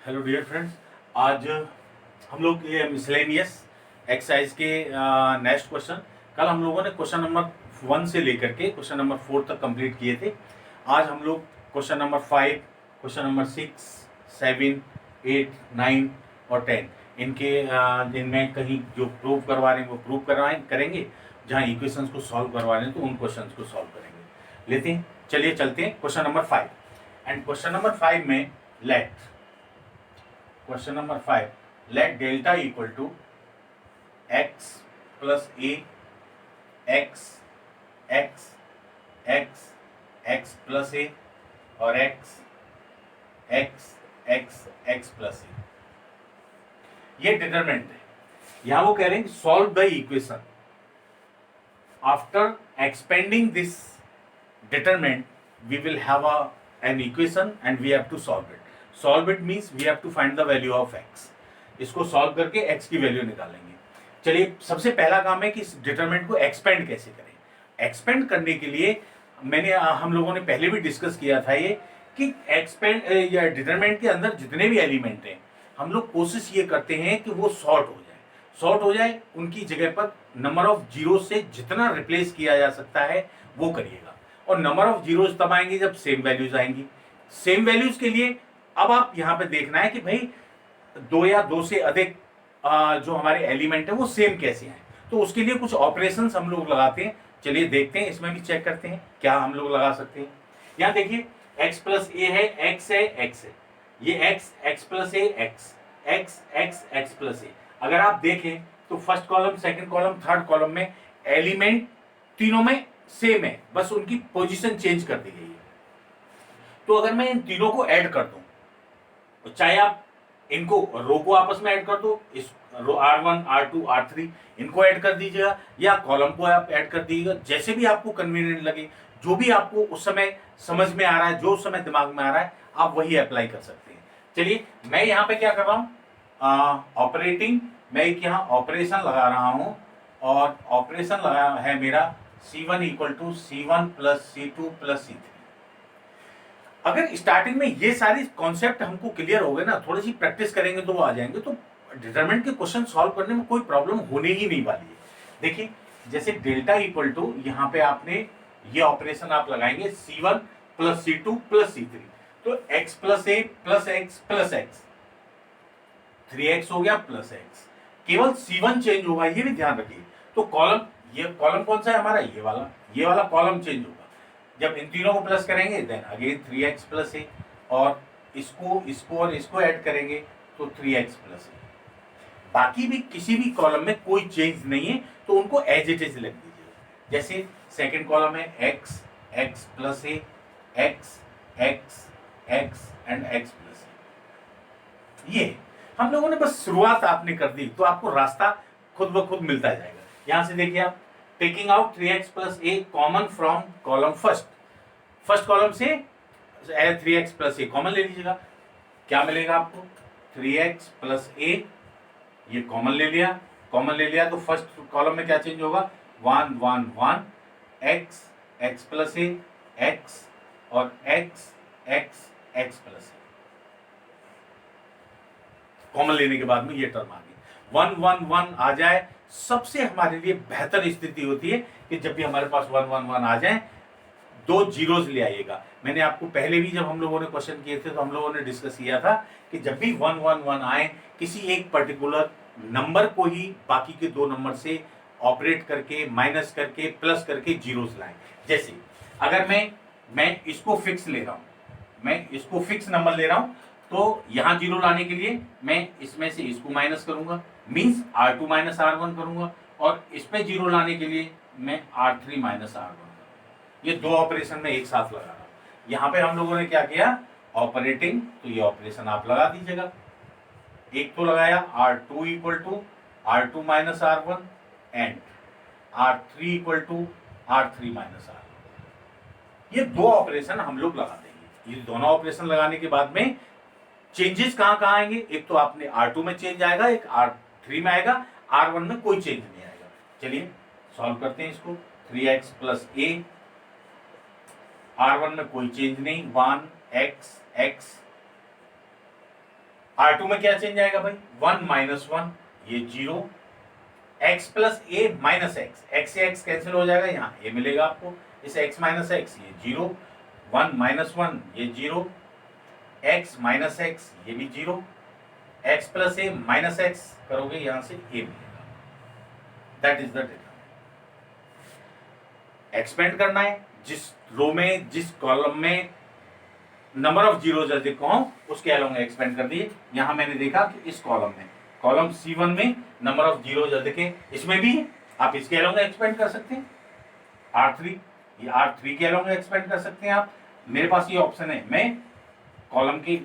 Hello dear friends. आज हम लोग ये मिसलेनियस एक्सरसाइज के नेक्स्ट क्वेश्चन, कल हम लोगों ने क्वेश्चन नंबर 1 से लेकर के क्वेश्चन नंबर 4 तक कंप्लीट किए थे। आज हम लोग क्वेश्चन नंबर 5, क्वेश्चन नंबर 6, 7, 8, 9 और 10 इनके इनमें कहीं जो प्रूव करवा रहे हैं वो प्रूव करेंगे, जहाँ इक्वेशंस को सॉल्व करवा रहे हैं तो उन क्वेश्चंस को सॉल्व करेंगे। लेते हैं, चलिए चलते हैं question number 5। And question number 5 में question number 5, let delta equal to x plus a x x x x plus a और x x x x plus a, ये डिटरमिनेंट है। यहां वो कह रहे हैं solve the equation after expanding this determinant we will have an equation and we have to solve it. Solve it means we have to find the value of x. इसको solve करके x की value निकालेंगे। चलिए, सबसे पहला काम है कि इस डिटरमिनेंट को एक्सपेंड कैसे करें। एक्सपेंड करने के लिए हम लोगों ने पहले भी डिस्कस किया था ये कि एक्सपेंड या डिटरमिनेंट के अंदर जितने भी एलिमेंट हैं हम लोग कोशिश ये करते हैं कि वो सॉर्ट हो जाए, उनकी जगह पर नंबर ऑफ जीरो से जितना रिप्लेस किया जा सकता है वो करिएगा। और नंबर ऑफ जीरोज तब आएंगे जब सेम वैल्यूज आएंगी। सेम वैल्यूज के लिए अब आप यहां पे देखना है कि भाई दो या दो से अधिक जो हमारे एलिमेंट है वो सेम कैसे हैं। तो उसके लिए कुछ ऑपरेशंस हम लोग लगाते हैं। चलिए देखते हैं, इसमें भी चेक करते हैं क्या हम लोग लगा सकते हैं। यहां देखिए x प्लस ए है, x है, x है, ये x plus a, x plus ए। अगर आप देखें तो first column, second column, third column में एलिमेंट तीनों में सेम है, बस उनकी पोजीशन चेंज कर दी गई है। तो अगर मैं इन तीनों को ऐड कर दूं, तो चाहे आप इनको रो को आपस में ऐड कर दो, इस रो R1, R2, R3 इनको ऐड कर दीजिएगा, या कॉलम को आप ऐड कर दीजिएगा, जैसे भी आपको कन्वीनियंट लगे, जो भी आपको उस समय समझ में आ रहा है, जो उस समय दिमाग में आ रहा है, आप वही अप्लाई कर सकते हैं। चलिए, मैं यहाँ पे क्या कर रहा हूँ, ऑपरेटिंग, मैं एक यहाँ ऑपरेशन लगा रहा हूं, और ऑपरेशन लगा है मेरा C1 equal to C1 plus C2 plus C3। अगर स्टार्टिंग में ये सारी कॉन्सेप्ट हमको क्लियर हो गए ना, थोड़ी सी प्रैक्टिस करेंगे तो वो आ जाएंगे, तो डिटरमिनेंट के क्वेश्चन सॉल्व करने में कोई प्रॉब्लम होने ही नहीं वाली है। देखिए, जैसे डेल्टा इक्वल टू, यहाँ पे आपने ये ऑपरेशन आप लगाएंगे C1 plus C2 plus C3, तो x plus a plus x plus x, 3x हो गया प्लस एक्स। केवल C1 चेंज होगा, ये भी ध्यान रखिए। तो कॉलम, ये कॉलम कौन सा है हमारा, ये वाला कॉलम चेंज होगा। जब इन तीनों को प्लस करेंगे then again 3x plus a, और इसको और इसको ऐड करेंगे तो 3x प्लस ए। बाकी भी किसी भी कॉलम में कोई चेंज नहीं है, तो उनको एज इट इज लिख दीजिए। जैसे सेकंड कॉलम है x plus a, x and x plus a. ये हम लोगों ने बस शुरुआत आपने कर दी तो आपको रास्ता खुद ब खुद मिलता जाएगा। यहां से देखिए आप, taking out 3x plus A common from column first column से 3x प्लस ए कॉमन ले लीजिएगा। क्या मिलेगा आपको, 3x प्लस ए, ये कॉमन ले लिया तो फर्स्ट कॉलम में क्या चेंज होगा, 1 1 1, x प्लस ए, x और x प्लस ए। कॉमन लेने के बाद में ये टर्म आ गई। 1 1 1 आ जाए, सबसे हमारे लिए बेहतर स्थिति होती है कि जब भी हमारे पास 1 1 1 आ जाए, दो जीरोस ले आइएगा। मैंने आपको पहले भी जब हम लोगों ने क्वेश्चन किए थे तो हम लोगों ने डिस्कस किया था कि जब भी 1 1 1 आए, किसी एक पर्टिकुलर नंबर को ही बाकी के दो नंबर से ऑपरेट करके, माइनस करके, प्लस करके जीरोस लाएं। जैसे अगर मैं इसको फिक्स ले रहा हूं, मैं इसको फिक्स नंबर ले रहा हूं, तो यहां जीरो लाने के लिए मैं इसमें से इसको माइनस करूंगा, मींस R2 माइनस R1 करूंगा, और इस पे जीरो लाने के लिए मैं R3 माइनस R1 करूंगा। ये दो ऑपरेशन में एक साथ लगा रहा हूं। यहां पे हम लोगों ने क्या किया, ऑपरेटिंग, तो ये ऑपरेशन आप लगा दीजिएगा। एक तो लगाया R2 equal to R2 minus R1 and R3 equal to R3 minus R1। ये दो ऑपरेशन हम लोग लगा देंगे। ये दोनों ऑपरेशन लगाने के बाद में चेंजेस कहां आएंगे, एक तो आपने R2 में चेंज आएगा, एक R3 में आएगा, R1 में कोई चेंज नहीं आएगा। चलिए सॉल्व करते हैं इसको। 3x प्लस ए, R1 में कोई चेंज नहीं, 1 x R2 में क्या चेंज आएगा भाई, 1 माइनस 1 ये 0, x प्लस ए माइनस एक्स, एक्स से एक्स कैंसिल हो जाएगा, यहाँ ए मिलेगा आपको, इस x माइनस एक्स ये 0, 1 माइनस 1 ये 0, x माइनस एक्स ये भी 0, x प्लस ए माइनस एक्स करोगे यहाँ से ए मिलेगा। That is the determinant. Expand करना है, जिस रो में जिस कॉलम में नंबर ऑफ जीरोज अधिक हो उसके अलोंग एक्सपेंड कर दिए। यहां मैंने देखा कि इस कॉलम में, कॉलम C1 में नंबर ऑफ जीरोज अधिक है, इसमें भी है, आप इसके अलोंग एक्सपेंड कर सकते हैं। R3, ये R3 के अलोंग एक्सपेंड कर सकते हैं आप। मेरे पास ये ऑप्शन है, मैं कॉलम की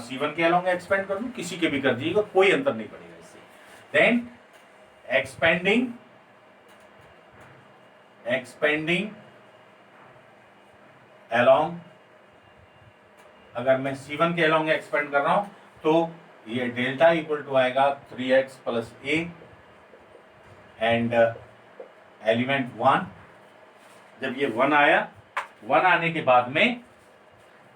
C1 के अलोंग एक्सपेंड कर दूं, किसी के भी कर दीजिएगा, कोई अंतर नहीं पड़ेगा इससे। देन एक्सपेंडिंग अलोंग, अगर मैं C1 के अलोंग एक्सपेंड कर रहा हूं तो ये डेल्टा इक्वल टू आएगा 3x plus A and element 1। जब ये 1 आया, 1 आने के बाद में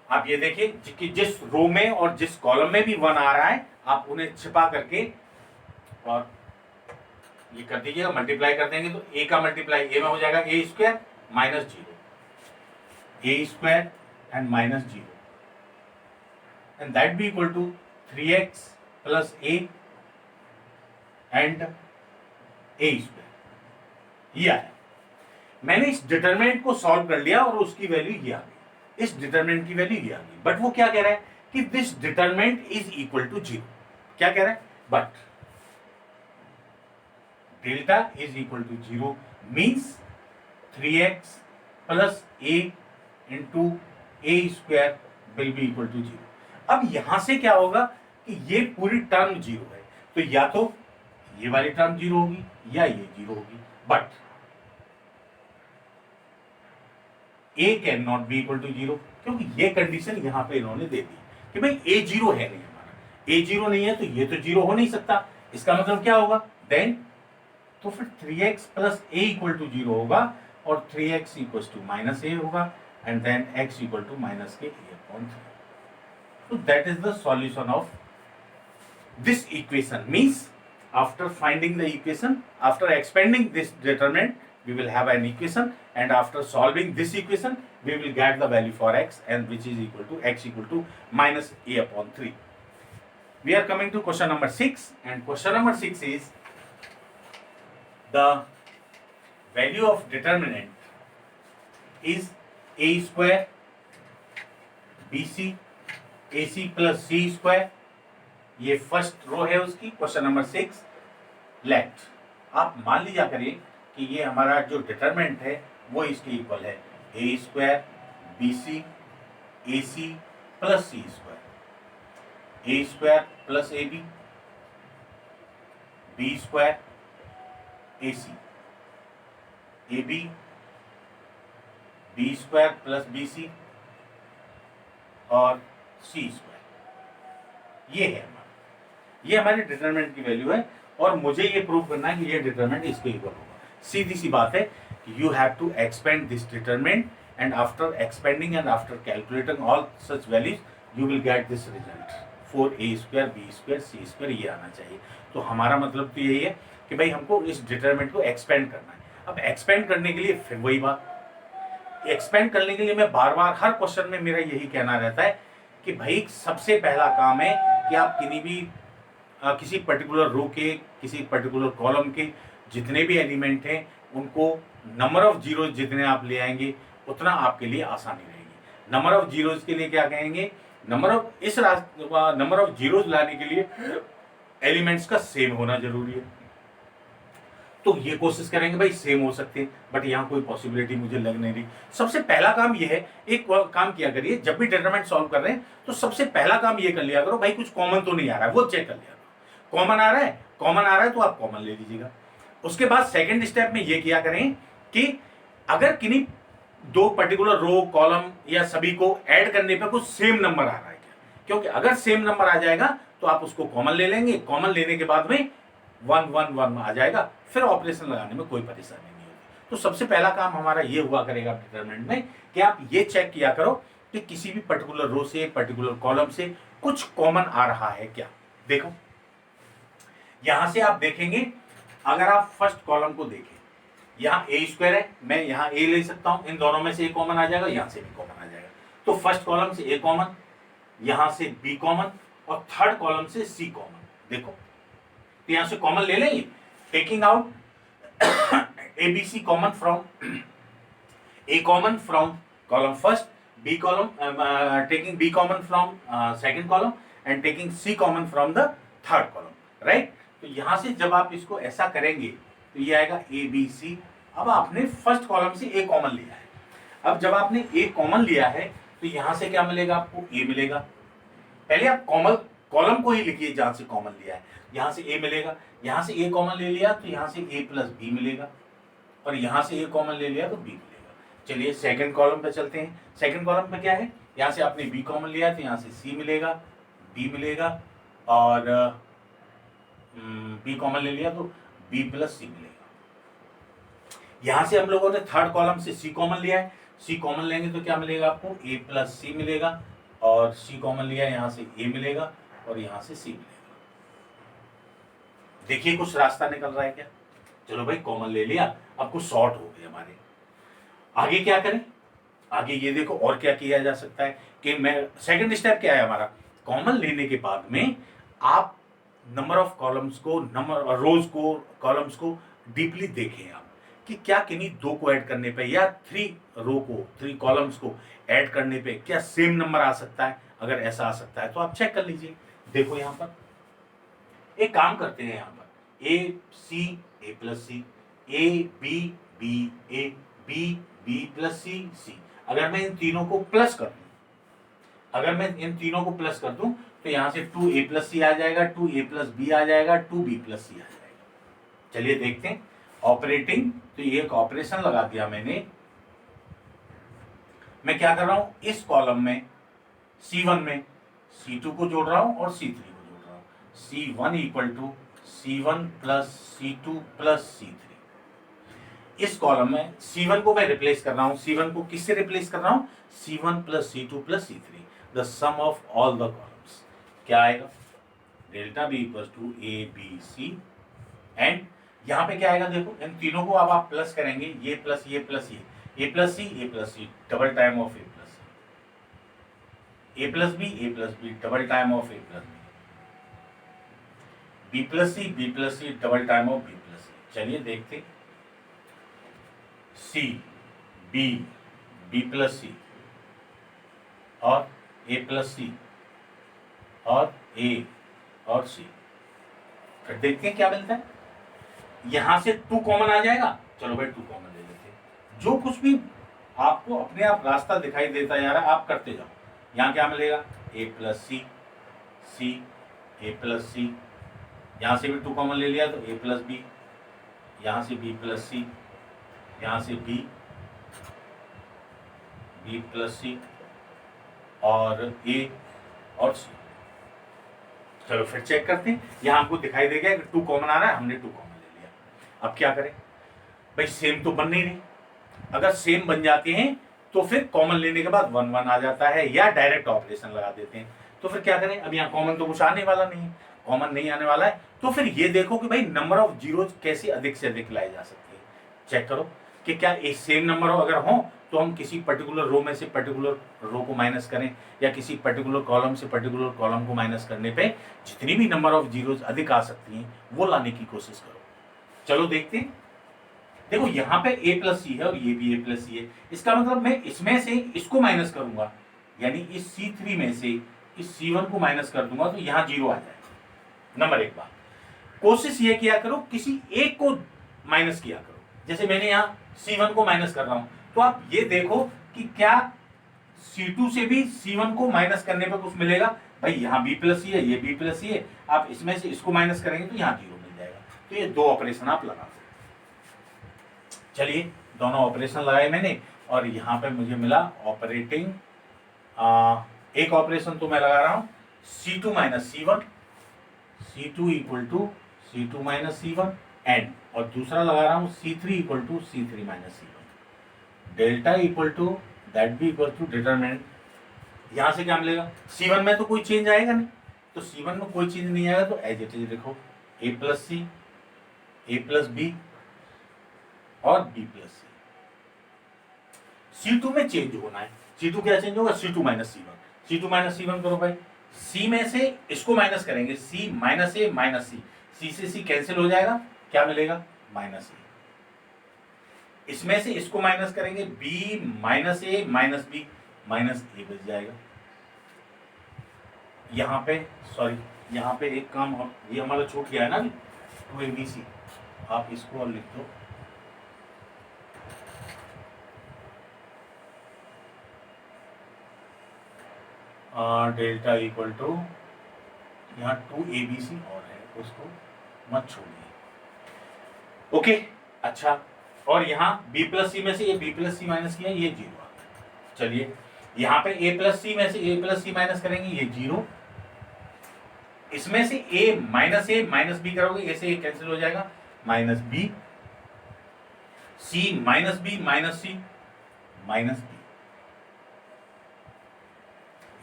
आप ये देखिए कि जिस रो में और जिस कॉलम में भी 1 आ रहा है, आप उन्हें छिपा करके और ये कर दीजिएगा, मल्टीप्लाई कर देंगे तो ए का मल्टीप्लाई ए में हो जाएगा, a square minus 0, a square and minus 0, and that be equal to 3x plus a and a square। ये आया। मैंने इस डिटरमिनेंट को सॉल्व कर लिया और उसकी वैल्यू ये आ गई, इस डिटरमिनेंट की वैल्यू ये आ गई। बट वो क्या कह रहा है कि this determinant is equal to 0। क्या कह रहा है, but delta is equal to 0 means 3x plus a into a square will be equal to 0। अब यहां से क्या होगा कि ये पूरी टर्म 0 है, तो या तो ये वाली टर्म 0 होगी या ये 0 होगी, but a can not be equal to 0, क्योंकि ये कंडीशन यहां पे इन्होंने दे दी कि भाई a 0 है नहीं, हमारा a 0 नहीं है तो ये तो 0 हो नहीं सकता। इसका मतलब क्या होगा, देन तो फिर 3x plus a equal to 0 होगा और 3x equal to minus a होगा and then x equal to minus के a upon 3। So that is the solution of this equation. Means after finding the equation, after expanding this determinant, we will have an equation, and after solving this equation, we will get the value for x, and which is equal to x equal to minus a upon 3. We are coming to question number 6, and question number 6 is the value of determinant is a square bc AC plus c square. ये first row है उसकी, question number 6। Late आप मान लीजिए करिए कि ये हमारा जो डिटरमिनेंट है वो इसके इक्वल है a square b c a c plus c square, a square plus a b square a c, a b square plus b c और सी स्क्वायर। ये है हमारा, ये हमारे डिटरमिनेंट की वैल्यू है और मुझे ये प्रूव करना है कि ये डिटरमिनेंट इसके इक्वल होगा। सीधी सी बात है कि you have to expand this determinant and after expanding and after calculating all such values you will get this result 4a square b square c square, ये आना चाहिए। तो हमारा मतलब तो यही है कि भाई हमको इस डिटरमिनेंट को एक्सपेंड करना है। अब एक्सपेंड करने के लिए फिर वही बात, एक्सपेंड करने के लिए मैं बार बार हर क्वेश्चन में मेरा यही कहना रहता है कि भाई सबसे पहला काम है कि आप किसी पर्टिकुलर रो के, किसी पर्टिकुलर कॉलम के जितने भी एलिमेंट हैं उनको नंबर ऑफ जीरोज जितने आप ले आएंगे उतना आपके लिए आसानी रहेगी। नंबर ऑफ जीरोज के लिए क्या कहेंगे, नंबर ऑफ जीरोज लाने के लिए एलिमेंट्स का सेम होना जरूरी है। तो ये कोशिश करेंगे भाई सेम हो सकते हैं, बट यहाँ कोई पॉसिबिलिटी मुझे लग नहीं रही। सबसे पहला काम ये है, एक काम किया करिए जब भी डिटरमिनेंट सॉल्व कर रहे हैं तो सबसे पहला काम ये कर लिया करो भाई कुछ कॉमन तो नहीं आ रहा है, वो चेक कर लिया करो। कॉमन आ रहा है तो आप कॉमन ले लीजिएगा। उसके बाद सेकेंड स्टेप में ये किया करें कि अगर किन्हीं दो पर्टिकुलर रो कॉलम या सभी को ऐड करने पर कुछ सेम नंबर आ रहा है क्या, क्योंकि अगर सेम नंबर आ जाएगा तो आप उसको कॉमन ले लेंगे। कॉमन लेने के बाद में 1 1 1 आ जाएगा, फिर ऑपरेशन लगाने में कोई परेशानी नहीं होगी। तो सबसे पहला काम हमारा ये हुआ करेगा डिटरमिनेंट में कि आप ये चेक किया करो कि किसी भी पर्टिकुलर रो से, पर्टिकुलर कॉलम से कुछ कॉमन आ रहा है क्या। देखो यहां से आप देखेंगे, अगर आप फर्स्ट कॉलम को देखें, यहाँ ए स्क्वायर है, मैं यहाँ ए ले सकता हूं, इन दोनों में से ए कॉमन आ जाएगा, यहां से भी कॉमन आ जाएगा। तो फर्स्ट कॉलम से ए कॉमन, यहां से बी कॉमन, और थर्ड कॉलम से सी कॉमन। देखो तो यहां से कॉमन ले लेंगे, taking out a b c common from a common from column first, b column taking b common from second column, and taking c common from the third column, right. तो यहां से जब आप इसको ऐसा करेंगे तो ये आएगा ए बी सी। अब आपने फर्स्ट कॉलम से ए कॉमन लिया है, अब जब आपने ए कॉमन लिया है तो यहां से क्या मिलेगा आपको, ए मिलेगा। पहले आप कॉलम को ही लिखिए जहां से कॉमन लिया है, यहां से ए मिलेगा, यहां से ए कॉमन ले लिया तो यहां से ए प्लस बी मिलेगा, और यहां से ए कॉमन ले लिया तो बी मिलेगा। चलिए सेकंड कॉलम पे चलते हैं। सेकंड कॉलम पे क्या है, यहां से आपने बी कॉमन लिया तो यहां से सी मिलेगा, बी मिलेगा, और बी कॉमन ले लिया तो बी प्लस सी मिलेगा। यहां से हम लोगों ने थर्ड कॉलम से सी कॉमन लिया है, सी कॉमन लेंगे तो क्या मिलेगा आपको, ए प्लस सी मिलेगा, और सी कॉमन लिया यहां से ए मिलेगा, और यहां से सी मिलेगा। देखिए कुछ रास्ता निकल रहा है क्या। चलो भाई कॉमन ले लिया, अब कुछ शॉर्ट हो गए हमारे। आगे क्या करें, आगे ये देखो और क्या किया जा सकता है कि मैं सेकंड स्टेप क्या है हमारा, कॉमन लेने के बाद में आप नंबर ऑफ कॉलम्स को, नंबर रोज को, कॉलम्स को डीपली देखें आप कि क्या किन्हीं दो को ऐड करने पे या थ्री रो को, थ्री कॉलम्स को ऐड करने पे क्या सेम नंबर आ सकता है। अगर ऐसा आ सकता है तो आप चेक कर लीजिए। देखो यहां पर एक काम करते हैं, यहां पर a c a plus c, a b b a b b plus c c. अगर मैं इन तीनों को प्लस कर दूं, अगर मैं इन तीनों को प्लस कर दूं तो यहां से 2a प्लस सी आ जाएगा, 2a प्लस बी आ जाएगा, 2b प्लस सी आ जाएगा। चलिए देखते हैं ऑपरेटिंग। तो ये एक ऑपरेशन लगा दिया मैंने। मैं क्या कर रहा हूं, इस कॉलम में C1 में C2 को जोड़ रहा हूं और C3 को जोड़ रहा हूं। C1 equal to C1 plus C2 plus C3। इस कॉलम में C1 को मैं रिप्लेस कर रहा हूं, C1 को किससे रिप्लेस कर रहा हूं, C1 plus C2 plus C3, the sum of all the columns. क्या आएगा, delta B equal to a b c, and यहां पे क्या आएगा, देखो इन तीनों को अब आप प्लस करेंगे, ये प्लस ये प्लस ये, a plus c double time of a plus c, a plus b double time of a plus b plus c double time of b plus c. चलिए देखते, c b b plus c और a plus c और ए और सी। फिर देखते हैं क्या मिलता है। यहां से 2 कॉमन आ जाएगा, चलो भाई 2 कॉमन ले लेते हैं। जो कुछ भी आपको अपने आप रास्ता दिखाई देता जा रहा है आप करते जाओ। यहां क्या मिलेगा, ए plus c C a plus सी, यहां से भी 2 कॉमन ले लिया तो ए प्लस बी, यहां से बी प्लस सी, यहां से बी प्लस सी और ए और सी। चलो फिर चेक करते हैं। यहां आपको दिखाई देगा कि 2 कॉमन आ रहा है, हमने 2 कॉमन ले लिया। अब क्या करें भाई, सेम तो बन नहीं रही। अगर सेम बन जाते हैं तो फिर कॉमन लेने के बाद 1 1 आ जाता है, या डायरेक्ट ऑपरेशन लगा देते हैं। तो फिर क्या करें, अब यहाँ कॉमन तो कुछ आने वाला नहीं है, कॉमन नहीं आने वाला है। तो फिर ये देखो कि भाई नंबर ऑफ जीरोज कैसे अधिक से अधिक लाई जा सकती है। चेक करो कि क्या एक सेम नंबर अगर हो तो हम किसी पर्टिकुलर रो में से पर्टिकुलर रो को माइनस करें, या किसी पर्टिकुलर कॉलम से पर्टिकुलर कॉलम को माइनस करने पे जितनी भी नंबर ऑफ जीरोज अधिक आ सकती हैं वो लाने की कोशिश करो। चलो देखते हैं। देखो यहाँ पे a प्लस सी है और ये भी a प्लस सी है। इसका मतलब मैं इसमें से इसको माइनस करूंगा, यानी इस C3 में से इस C1 को माइनस कर दूंगा तो यहाँ 0 आ जाएगा। नंबर एक बात, कोशिश ये किया करो किसी एक को माइनस किया करो। जैसे मैंने यहाँ C1 को माइनस कर रहा हूं, तो आप ये देखो कि क्या C2 से भी C1 को माइनस करने पर कुछ मिलेगा। भाई यहाँ B प्लस सी है, ये B प्लस सी है, आप इसमें से इसको माइनस करेंगे तो यहाँ 0 मिल जाएगा। तो ये 2 ऑपरेशन आप लगा सकते। चलिए दोनों ऑपरेशन लगाए मैंने और यहाँ पे मुझे मिला ऑपरेटिंग। एक ऑपरेशन तो मैं लगा रहा हूँ C2 minus C1, C2 equal to C2 minus C1 and, और दूसरा लगा रहा हूँ C3 equal to C3 minus C1, delta equal to that B equal to determinant. यहाँ से क्या मिलेगा, C1 में तो कोई चेंज आएगा नहीं, तो C1 में कोई चीज नहीं आएगा, तो एज इट इज लिखो A plus c, A plus b और B प्लस सी। C2 में चेंज होना है। C2 क्या चेंज होगा? C2 minus C1। C2 minus C1 करो भाई। C में से इसको माइनस करेंगे, C minus A minus C, C से C कैंसिल हो जाएगा, क्या मिलेगा? Minus A। इसमें से इसको माइनस करेंगे, B minus A minus B, minus A बच जाएगा। यहाँ पे सॉरी, यहाँ पे एक काम ये हमारा छूट गया है ना, 2ABC, आप इसको और लिख दो। डेल्टा इक्वल टू यहाँ 2ABC और है, उसको मत छोड़िए। ओके, अच्छा, और यहाँ B प्लस सी में से ये B प्लस सी माइनस किया, ये 0 आ गया। चलिए यहाँ पे A प्लस सी में से A प्लस सी माइनस करेंगे, ये 0। इसमें से A माइनस B करोगे, ए से A कैंसिल हो जाएगा, minus B, C minus B minus C minus B।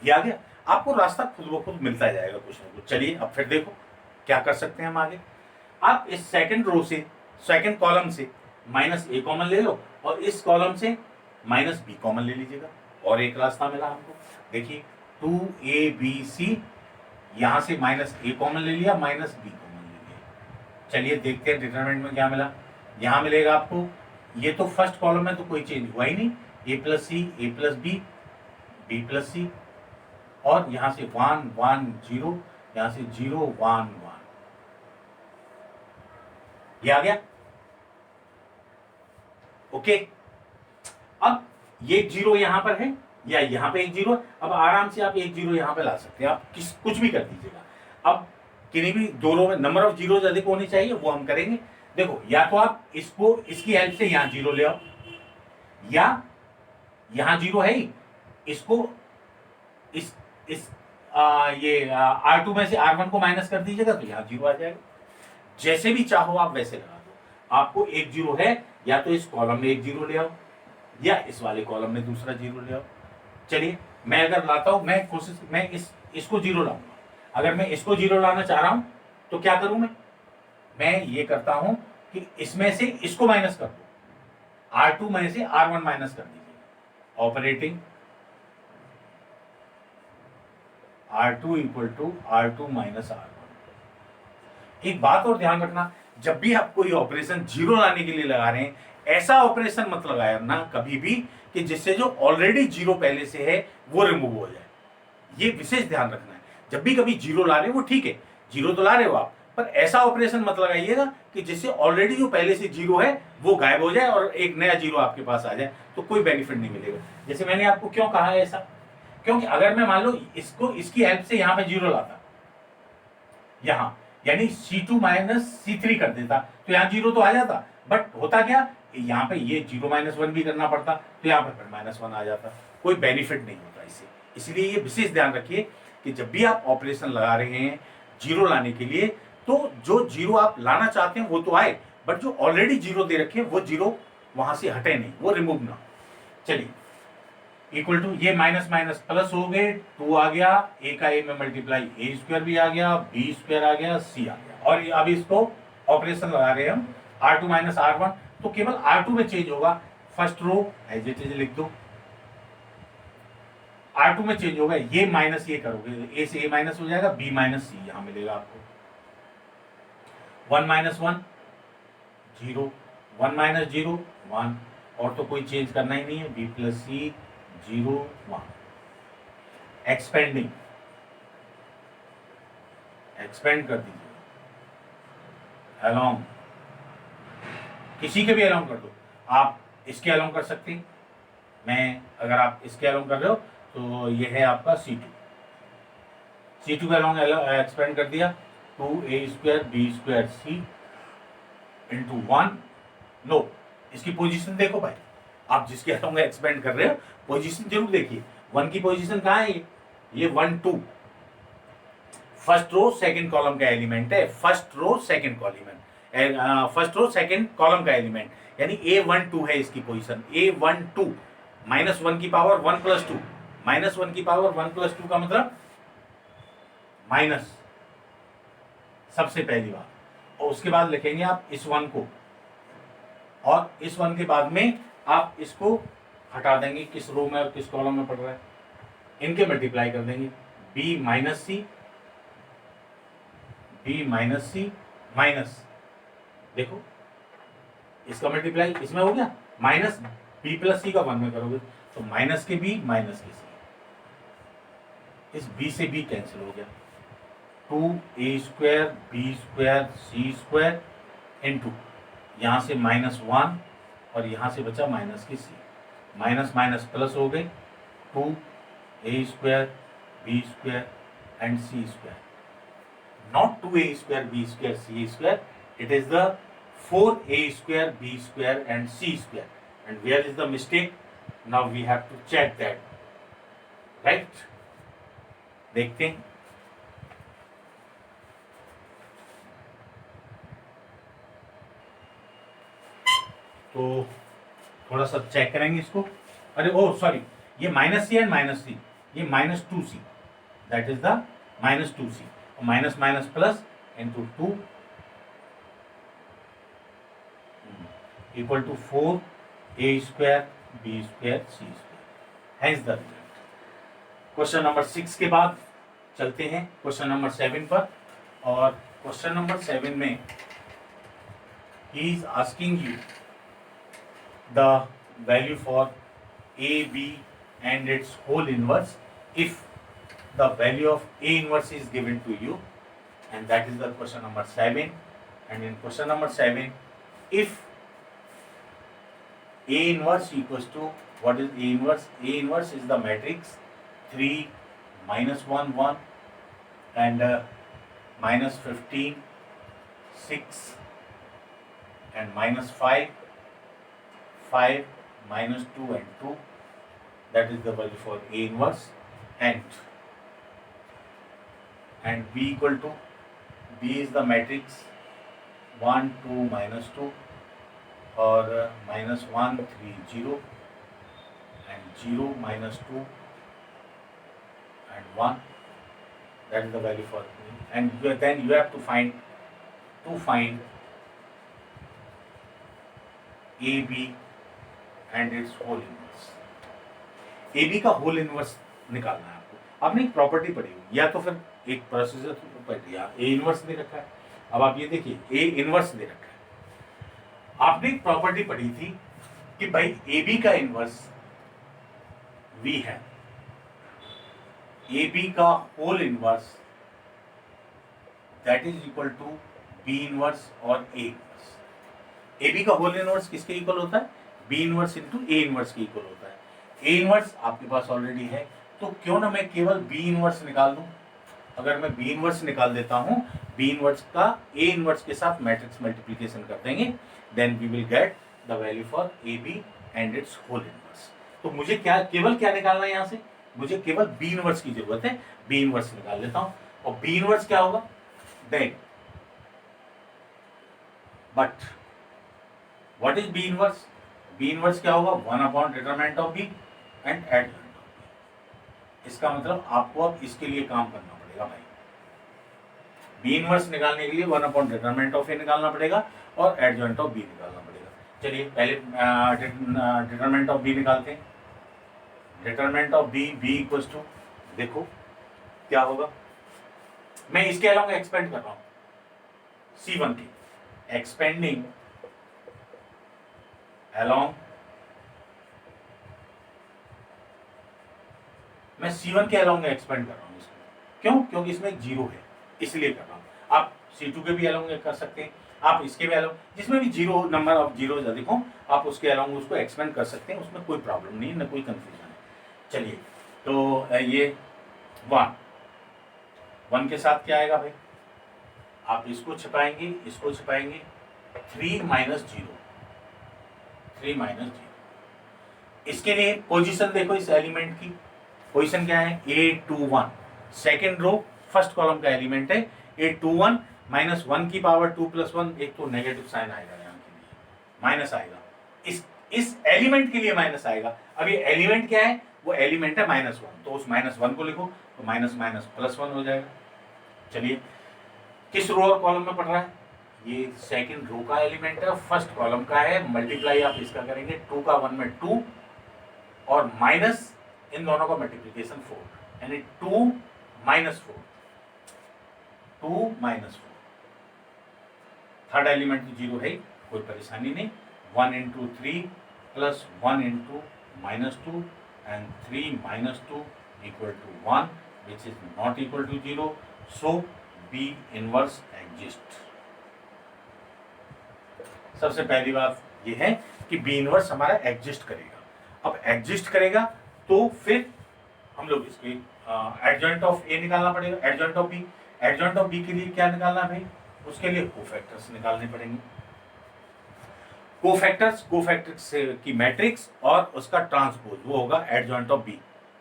ये आ गया। आपको रास्ता खुद ब खुद मिलता जाएगा कुछ ना कुछ। चलिए अब फिर देखो क्या कर सकते हैं हम आगे। आप इस सेकंड रो से, सेकंड कॉलम से माइनस A कॉमन ले लो और इस कॉलम से माइनस B कॉमन ले लीजिएगा, और एक रास्ता मिला हमको। देखिए 2ABC, यहां से माइनस A कॉमन ले लिया, माइनस B कॉमन ले लिया। चलिए देखते हैं डिटरमिनेंट में क्या मिला। यहां मिलेगा आपको, ये तो फर्स्ट कॉलम में तो कोई चेंज हुआ ही नहीं, A plus c, A plus B, B plus c, और यहां से 1 1 0, यहां से 0 1 1, ये आ गया। ओके, अब ये 0 यहां पर है या यहां पे एक 0, अब आराम से आप एक 0 यहां पे ला सकते हैं। आप कुछ भी कर दीजिएगा। अब किन्हीं भी दो रो में नंबर ऑफ जीरोज अधिक होनी चाहिए, वो हम करेंगे। देखो, या तो आप इसको इसकी हेल्प से यहां 0 ले आओ, या यहां 0 है ही, इसको इस ये R2 में से R1 को माइनस कर दीजिएगा तो यहाँ 0 आ जाएगा। जैसे भी चाहो आप वैसे लगा दो। आपको एक 0 है, या तो इस कॉलम में एक 0 ले आओ, या इस वाले कॉलम में दूसरा 0 ले आओ। चलिए मैं अगर लाता हूं, मैं कोशिश, मैं इसको 0 लाऊंगा। अगर मैं इसको 0 लाना चाह रहा हूं तो क्या करूं मैं ये करता हूं कि इसमें से इसको माइनस कर दो, R2 में से R1 माइनस कर दीजिए। Operating R2 equal to R2 minus R1। एक बात और ध्यान रखना, जब भी आप कोई ऑपरेशन 0 लाने के लिए लगा रहे हैं, ऐसा ऑपरेशन मत लगाया ना कभी भी कि जिससे जो ऑलरेडी 0 पहले से है वो रिमूव हो जाए। ये विशेष ध्यान रखना है। जब भी कभी 0 ला रहे हो, वो ठीक है, 0 तो ला रहे हो आप, पर ऐसा ऑपरेशन मत लगाइएगा कि जिससे ऑलरेडी जो पहले से 0 है वो गायब हो जाए और एक नया 0 आपके पास आ जाए, तो कोई बेनिफिट नहीं मिलेगा। जैसे मैंने आपको क्यों कहा है ऐसा, क्योंकि अगर मैं मान लो इसको इसकी हेल्प से यहां पे 0 लाता, यहां यानी C2 माइनस C3 कर देता, तो यहां 0 तो आ जाता, बट होता क्या, यहाँ पे ये 0 माइनस 1 भी करना पड़ता, तो यहाँ पर माइनस 1 आ जाता। कोई बेनिफिट नहीं होता इससे। इसलिए ये विशेष ध्यान रखिए कि जब भी आप ऑपरेशन लगा रहे हैं 0 लाने के लिए, तो जो 0 आप लाना चाहते हैं वो तो आए, बट जो ऑलरेडी 0 दे रखे हैं वो 0 वहां से हटे नहीं, वो रिमूव ना। चलिए इक्वल टू, ये माइनस माइनस प्लस हो गए, 2 आ गया, a का a में मल्टीप्लाई a स्क्वायर भी आ गया, b स्क्वायर आ गया, c आ गया। और अब इसको ऑपरेशन लगा रहे हैं हम R2 माइनस R1, तो केवल R2 में चेंज होगा। First row as it is लिख दो, R2 में चेंज होगा, ये माइनस ये करोगे, a से a माइनस हो जाएगा, b माइनस c यहां मिलेगा आपको। 1 माइनस 1 0, 1 माइनस 0 1, और तो कोई चेंज करना ही नहीं है, b plus c 0 1। Expanding, expand कर दीजिए, अलोंग, किसी के भी अलोंग कर दो। आप इसके अलोंग कर सकते हैं, मैं अगर आप इसके अलोंग कर रहे हो तो ये है आपका C2 के अलोंग एक्सपेंड कर दिया, 2a square b square c into 1। लो, इसकी पोजीशन देखो भाई, आप जिसके अलोंग एक्सपेंड कर रहे हो पोजीशन जरूर देखिए। 1 की पोजीशन कहाँ है, ये 1 2, फर्स्ट रो सेकंड कॉलम का एलिमेंट है, फर्स्ट रो सेकंड कॉलम का एलिमेंट, यानी A1 2 है इसकी पोजीशन, A1 2 माइनस 1 की पावर 1 प्लस 2, माइनस 1 की पावर 1 प्लस 2 का मतलब माइनस सबसे पहली बार, और उसके बाद लिखेंगे आप इस 1 को, और इस 1 के बाद में आप इसको हटा देंगे, किस रो में और किस कॉलम में पड़ रहा है, इनके मल्टीप्लाई कर देंगे, b माइनस सी माइनस, देखो इसका मल्टीप्लाई इसमें हो गया, माइनस बी प्लस सी का 1 में करोगे तो माइनस के बी माइनस के सी, इस b से b कैंसिल हो गया, 2a² b² c² इंटू यहाँ से -1 और यहाँ से बचा माइनस की सी, माइनस माइनस प्लस हो गई, 2a² b² and c², not 2a² b² c², it is the 4a² b² and c², and where is the mistake? Now we have to check that, right? देखते हैं, तो थोड़ा सा check करेंगे इसको, अरे ओ सॉरी, ये -c एंड -c, ये -2c, that is the -2c, minus minus plus into 2 equal to 4a² b² c², has the result. Question number 6 के बाद चलते हैं क्वेश्चन नंबर 7 पर, और क्वेश्चन नंबर 7 में he is asking you the value for a, b and its whole inverse if the value of a inverse is given to you, and that is the question number 7. And in question number 7, if a inverse equals to, what is a inverse? A inverse is the matrix 3 -1 1 and -15 6 and -5 5 -2 and 2, that is the value for A inverse, and B equal to, B is the matrix 1 2 -2 or -1 3 0 and 0 -2 and 1, that is the value for A, and then you have to find AB and its whole inverse। AB का whole inverse निकालना है आपको। आपने एक property पढ़ी हुई, या तो फिर एक प्रोसीजर पढ़ लिया, ए इनवर्स दे रखा है, अब आप ये देखिए ए इनवर्स दे रखा है, आपने एक प्रॉपर्टी पढ़ी थी कि भाई AB का इनवर्स V है, AB का whole inverse that is equal to B inverse और A इनवर्स। AB का होल इनवर्स किसके इक्वल होता है? B inverse into A inverse के इक्वल होता है। A इनवर्स आपके पास ऑलरेडी है, तो क्यों ना मैं केवल B इनवर्स निकाल दूं। अगर मैं B इनवर्स निकाल देता हूं, B इनवर्स का A इनवर्स के साथ मैट्रिक्स मल्टीप्लिकेशन कर देंगे, then we will get the value for AB and its whole inverse. तो मुझे केवल क्या निकालना है, यहाँ से मुझे केवल B इनवर्स की जरूरत है, B इनवर्स निकाल लेता हूं, और B इनवर्स क्या होगा, then but what is B inverse? B inverse क्या होगा, 1 determinant of B and adjoint of B। इसका मतलब आपको अब इसके लिए काम करना पड़ेगा भाई, B इनवर्स निकालने के लिए 1 डिटरमिनेंट ऑफ A निकालना पड़ेगा और एडजॉइंट ऑफ B निकालना पड़ेगा। चलिए पहले डिटरमिनेंट ऑफ B निकालते हैं। Determinant of B equals to, देखो क्या होगा, मैं इसके अलावा एक्सपेंड कर रहा हूं C1 की, एक्सपेंडिंग along, मैं C1 के अलोंग एक्सपेंड कर रहा हूँ इसको, क्यों? क्योंकि इसमें एक जीरो है, इसलिए कर रहा हूँ। आप C2 के भी अलोंग कर सकते हैं, आप इसके भी अलोंग, जिसमें भी जीरो नंबर ऑफ जीरो देखो आप उसके अलोंग उसको एक्सपेंड कर सकते हैं, उसमें कोई प्रॉब्लम नहीं है, ना कोई कंफ्यूजन है। चलिए तो ये 1 के साथ क्या आएगा भाई, आप इसको छिपाएंगे, इसको छिपाएंगे, 3 -0, इसके लिए पोजीशन देखो, इस एलिमेंट की पोजीशन क्या है, A21, second row first column का एलिमेंट है A21, -1 की पावर 2 + 1, एक तो नेगेटिव साइन आएगा यहाँ के लिए, माइनस आएगा, इस एलिमेंट के लिए माइनस आएगा। अब ये एलिमेंट क्या है, वो एलिमेंट है -1, तो उस -1 को लिखो तो माइनस माइनस +1 हो जाएगा, चलिए किस रो और कॉलम में पढ़ रहा है, ये सेकंड रो का एलिमेंट है, फर्स्ट कॉलम का है, मल्टीप्लाई आप इसका करेंगे 2 का 1 में 2 और माइनस इन दोनों का मल्टीप्लीकेशन 4 यानी 2 माइनस 4, 2 माइनस 4। थर्ड एलिमेंट तो जीरो है, कोई परेशानी नहीं। 1 into 3 plus 1 into minus 2 and 3 minus 2 equal to 1 which is not equal to 0, so B inverse exist. सबसे पहली बात ये है कि बी इनवर्स हमारा एग्जिस्ट करेगा। अब एग्जिस्ट करेगा तो फिर हम लोग इसके एडजॉइंट ऑफ ए निकालना पड़ेगा, adjoint of B. Adjoint of B के लिए क्या निकालना है भाई, उसके लिए कोफैक्टर्स निकालने पड़ेंगे। कोफैक्टर्स की मैट्रिक्स और उसका ट्रांसपोज वो होगा एडजॉइंट ऑफ बी।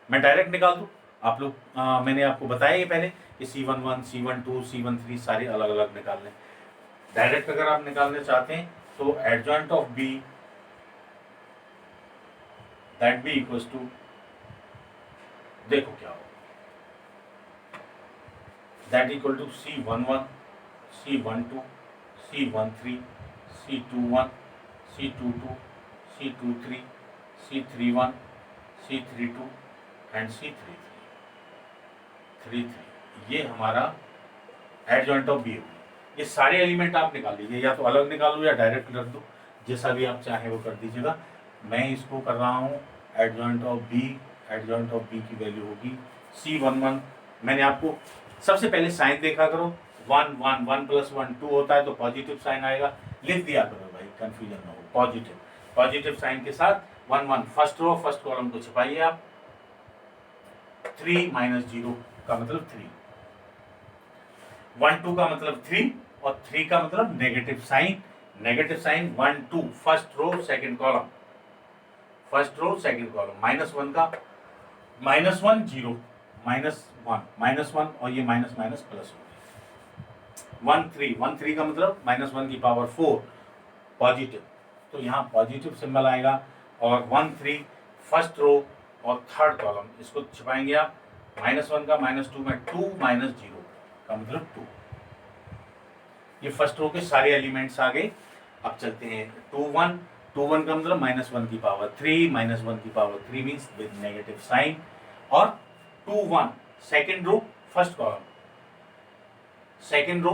मैं डायरेक्ट निकाल दूं, आप लोग मैंने आपको बताया ये पहले कि C11, C12, C13 सारे अलग अलग निकाल लें। डायरेक्ट अगर आप निकालने चाहते हैं तो adjoint of B that B equals to, देखो क्या हो, that equal to C11, C12, C13, C21, C22, C23, C31, C32 and C33। ये हमारा एडजॉइंट ऑफ बी होगी। ये सारे एलिमेंट आप निकाल लीजिए, या तो अलग निकाल लो या डायरेक्ट रख दो, जैसा भी आप चाहें वो कर दीजिएगा। मैं इसको कर रहा हूँ adjoint of B. Adjoint of B की वैल्यू होगी C11। मैंने आपको सबसे पहले साइन देखा करो, 1 1 1 प्लस 1 2 होता है तो पॉजिटिव साइन आएगा, लिख दिया करो भाई, कंफ्यूजन ना हो। पॉजिटिव साइन के साथ 1 1 फर्स्ट रो फर्स्ट कॉलम को छिपाइए आप। 3 माइनस 0 का मतलब 3, 1 2 का मतलब 3 और 3 का मतलब negative sign. 1 2 first row second column, minus 1 का माइनस 1 0 माइनस 1 और ये माइनस माइनस प्लस हो गया। 1 3 का मतलब माइनस 1 की पावर 4 पॉजिटिव, तो यहाँ पॉजिटिव सिंबल आएगा। और 1 3 फर्स्ट रो और थर्ड कॉलम इसको छिपाएंगे आप, माइनस 1 का माइनस 2 में 2 माइनस 0 का मतलब 2। ये फर्स्ट रो के सारे एलिमेंट्स आ गए। अब चलते हैं 2 1 का मतलब माइनस 1 की पावर 3 माइनस 1 की power 3 means with negative sign. और 2 1 second row first column, second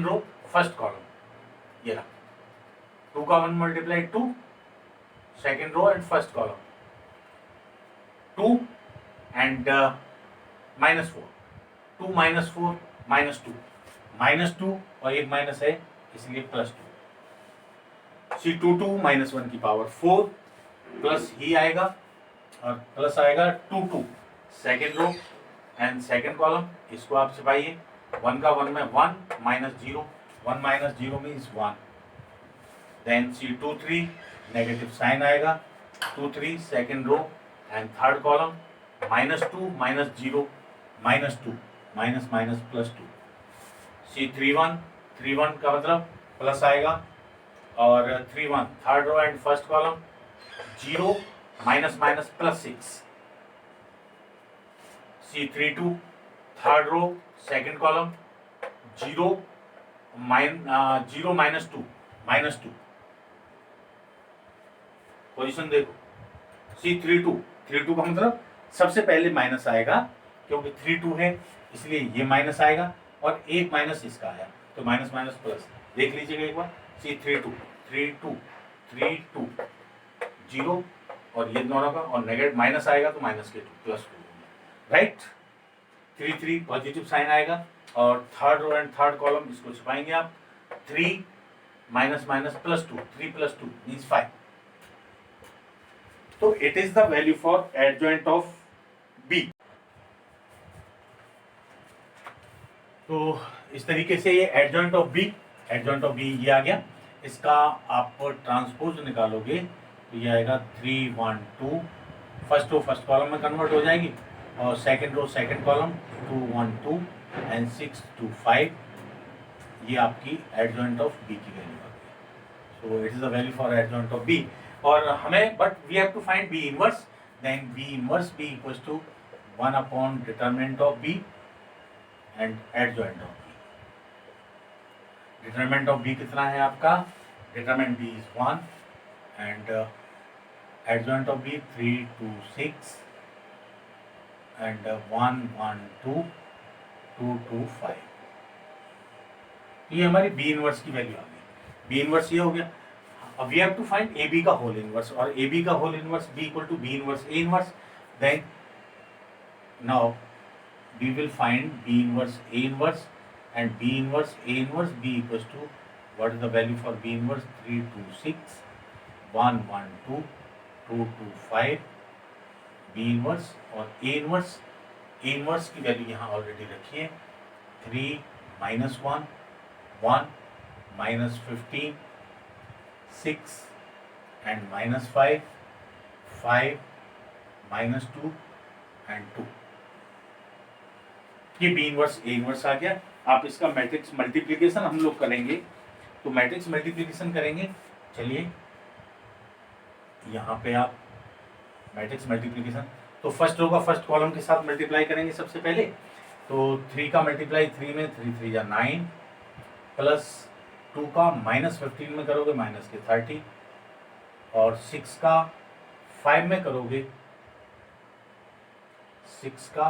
row first column, ये रहा 2 का 1 multiply 2 second row and first column, 2 and minus 4, 2 minus 4 minus 2 और एक माइनस है इसलिए प्लस 2। C22 माइनस 1 की पावर 4 प्लस ही आएगा और प्लस आएगा 2 2 second row and second column, इसको आप छिपाइए। 1 का 1 में 1 minus 0, 1 minus 0 means 1। Then C23 negative sign आएगा, 2 3 second row and third column, minus 2 minus 0 minus 2 minus minus plus 2। C31 का मतलब प्लस आएगा और 3 1 third row and first column, 0 minus minus plus 6। C32 third row second column, 0 minus 2 minus 2। Position देखो, C32 का मतलब सबसे पहले माइनस आएगा क्योंकि 3 2 है इसलिए ये माइनस आएगा और एक माइनस इसका आया तो माइनस माइनस प्लस। देख लीजिएगा एक बार, C32 3 2 0 और ये दोनों का और नेगेटिव माइनस आएगा तो माइनस के 2 प्लस 2, राइट। 3 3 पॉजिटिव साइन आएगा और third row and third column इसको छिपाएंगे आप। 3 minus minus plus 2, 3 plus 2 means 5। तो it is the value for adjoint of B. तो इस तरीके से ये एडजॉइंट ऑफ बी ये आ गया। इसका आप ट्रांसपोज निकालोगे तो ये आएगा 3 1 2, फर्स्ट रो फर्स्ट कॉलम में कन्वर्ट हो जाएगी और second row second column 2 1 2 and 6 2 5। ये आपकी एडजॉइंट ऑफ बी की वैल्यू आ गई। So it is the value for adjoint of B. और हमें but we have to find B inverse, then B inverse B equals to 1 upon determinant of B and adjoint of B. Determinant of B कितना है आपका, determinant B is 1 and adjoint of B 3 2 6 and 1 1 2 2 2 5। ये हमारी B inverse की value आ गई। B inverse ये हो गया। अब we have to find A B का होल इनवर्स, और ए बी का whole inverse B equal to B inverse A inverse. Then now we will find B inverse A inverse and B inverse A inverse B equals to, what is the value for B inverse, 3 2 6 1 1 2 2 2 5 B inverse। और A inverse की value यहाँ already रखी है, 3 minus 1 1 minus 15 6 and minus 5 5 minus 2 and 2। ये B inverse A inverse आ गया। आप इसका matrix multiplication हम लोग करेंगे, तो मैट्रिक्स मल्टीप्लिकेशन करेंगे। चलिए यहाँ पे आप मैट्रिक्स मल्टीप्लिकेशन, तो फर्स्ट रो का फर्स्ट कॉलम के साथ मल्टीप्लाई करेंगे सबसे पहले। तो 3 का मल्टीप्लाई 3 में 3 3 या 9 प्लस 2 का माइनस 15 में करोगे माइनस के 30, और 6 का 5 में करोगे, 6 का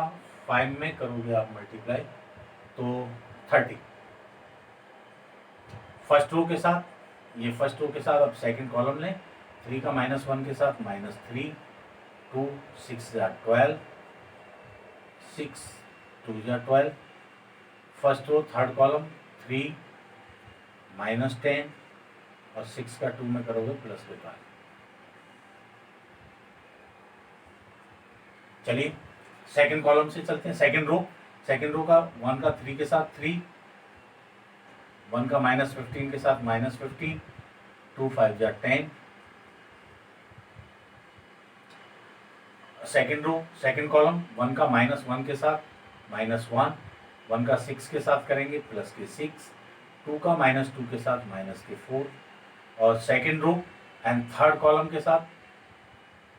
5 में करोगे आप मल्टीप्लाई तो 30। फर्स्ट रो के साथ, ये फर्स्ट रो के साथ अब सेकंड कॉलम लें, 3 का माइनस 1 के साथ माइनस 3 2 6 या 12 6 2 या 12। First row third column 3 minus 10 और 6 का 2 में करोगे प्लस के 12। चलिए सेकंड कॉलम से चलते हैं। सेकंड रो का 1 का 3 के साथ 3, 1 का माइनस 15 के साथ माइनस 15 2 5 या 10। सेकंड कॉलम 1 का माइनस 1 के साथ माइनस 1, 1 का 6 के साथ करेंगे प्लस के 6, 2 का माइनस 2 के साथ माइनस के 4। और second row and third column के साथ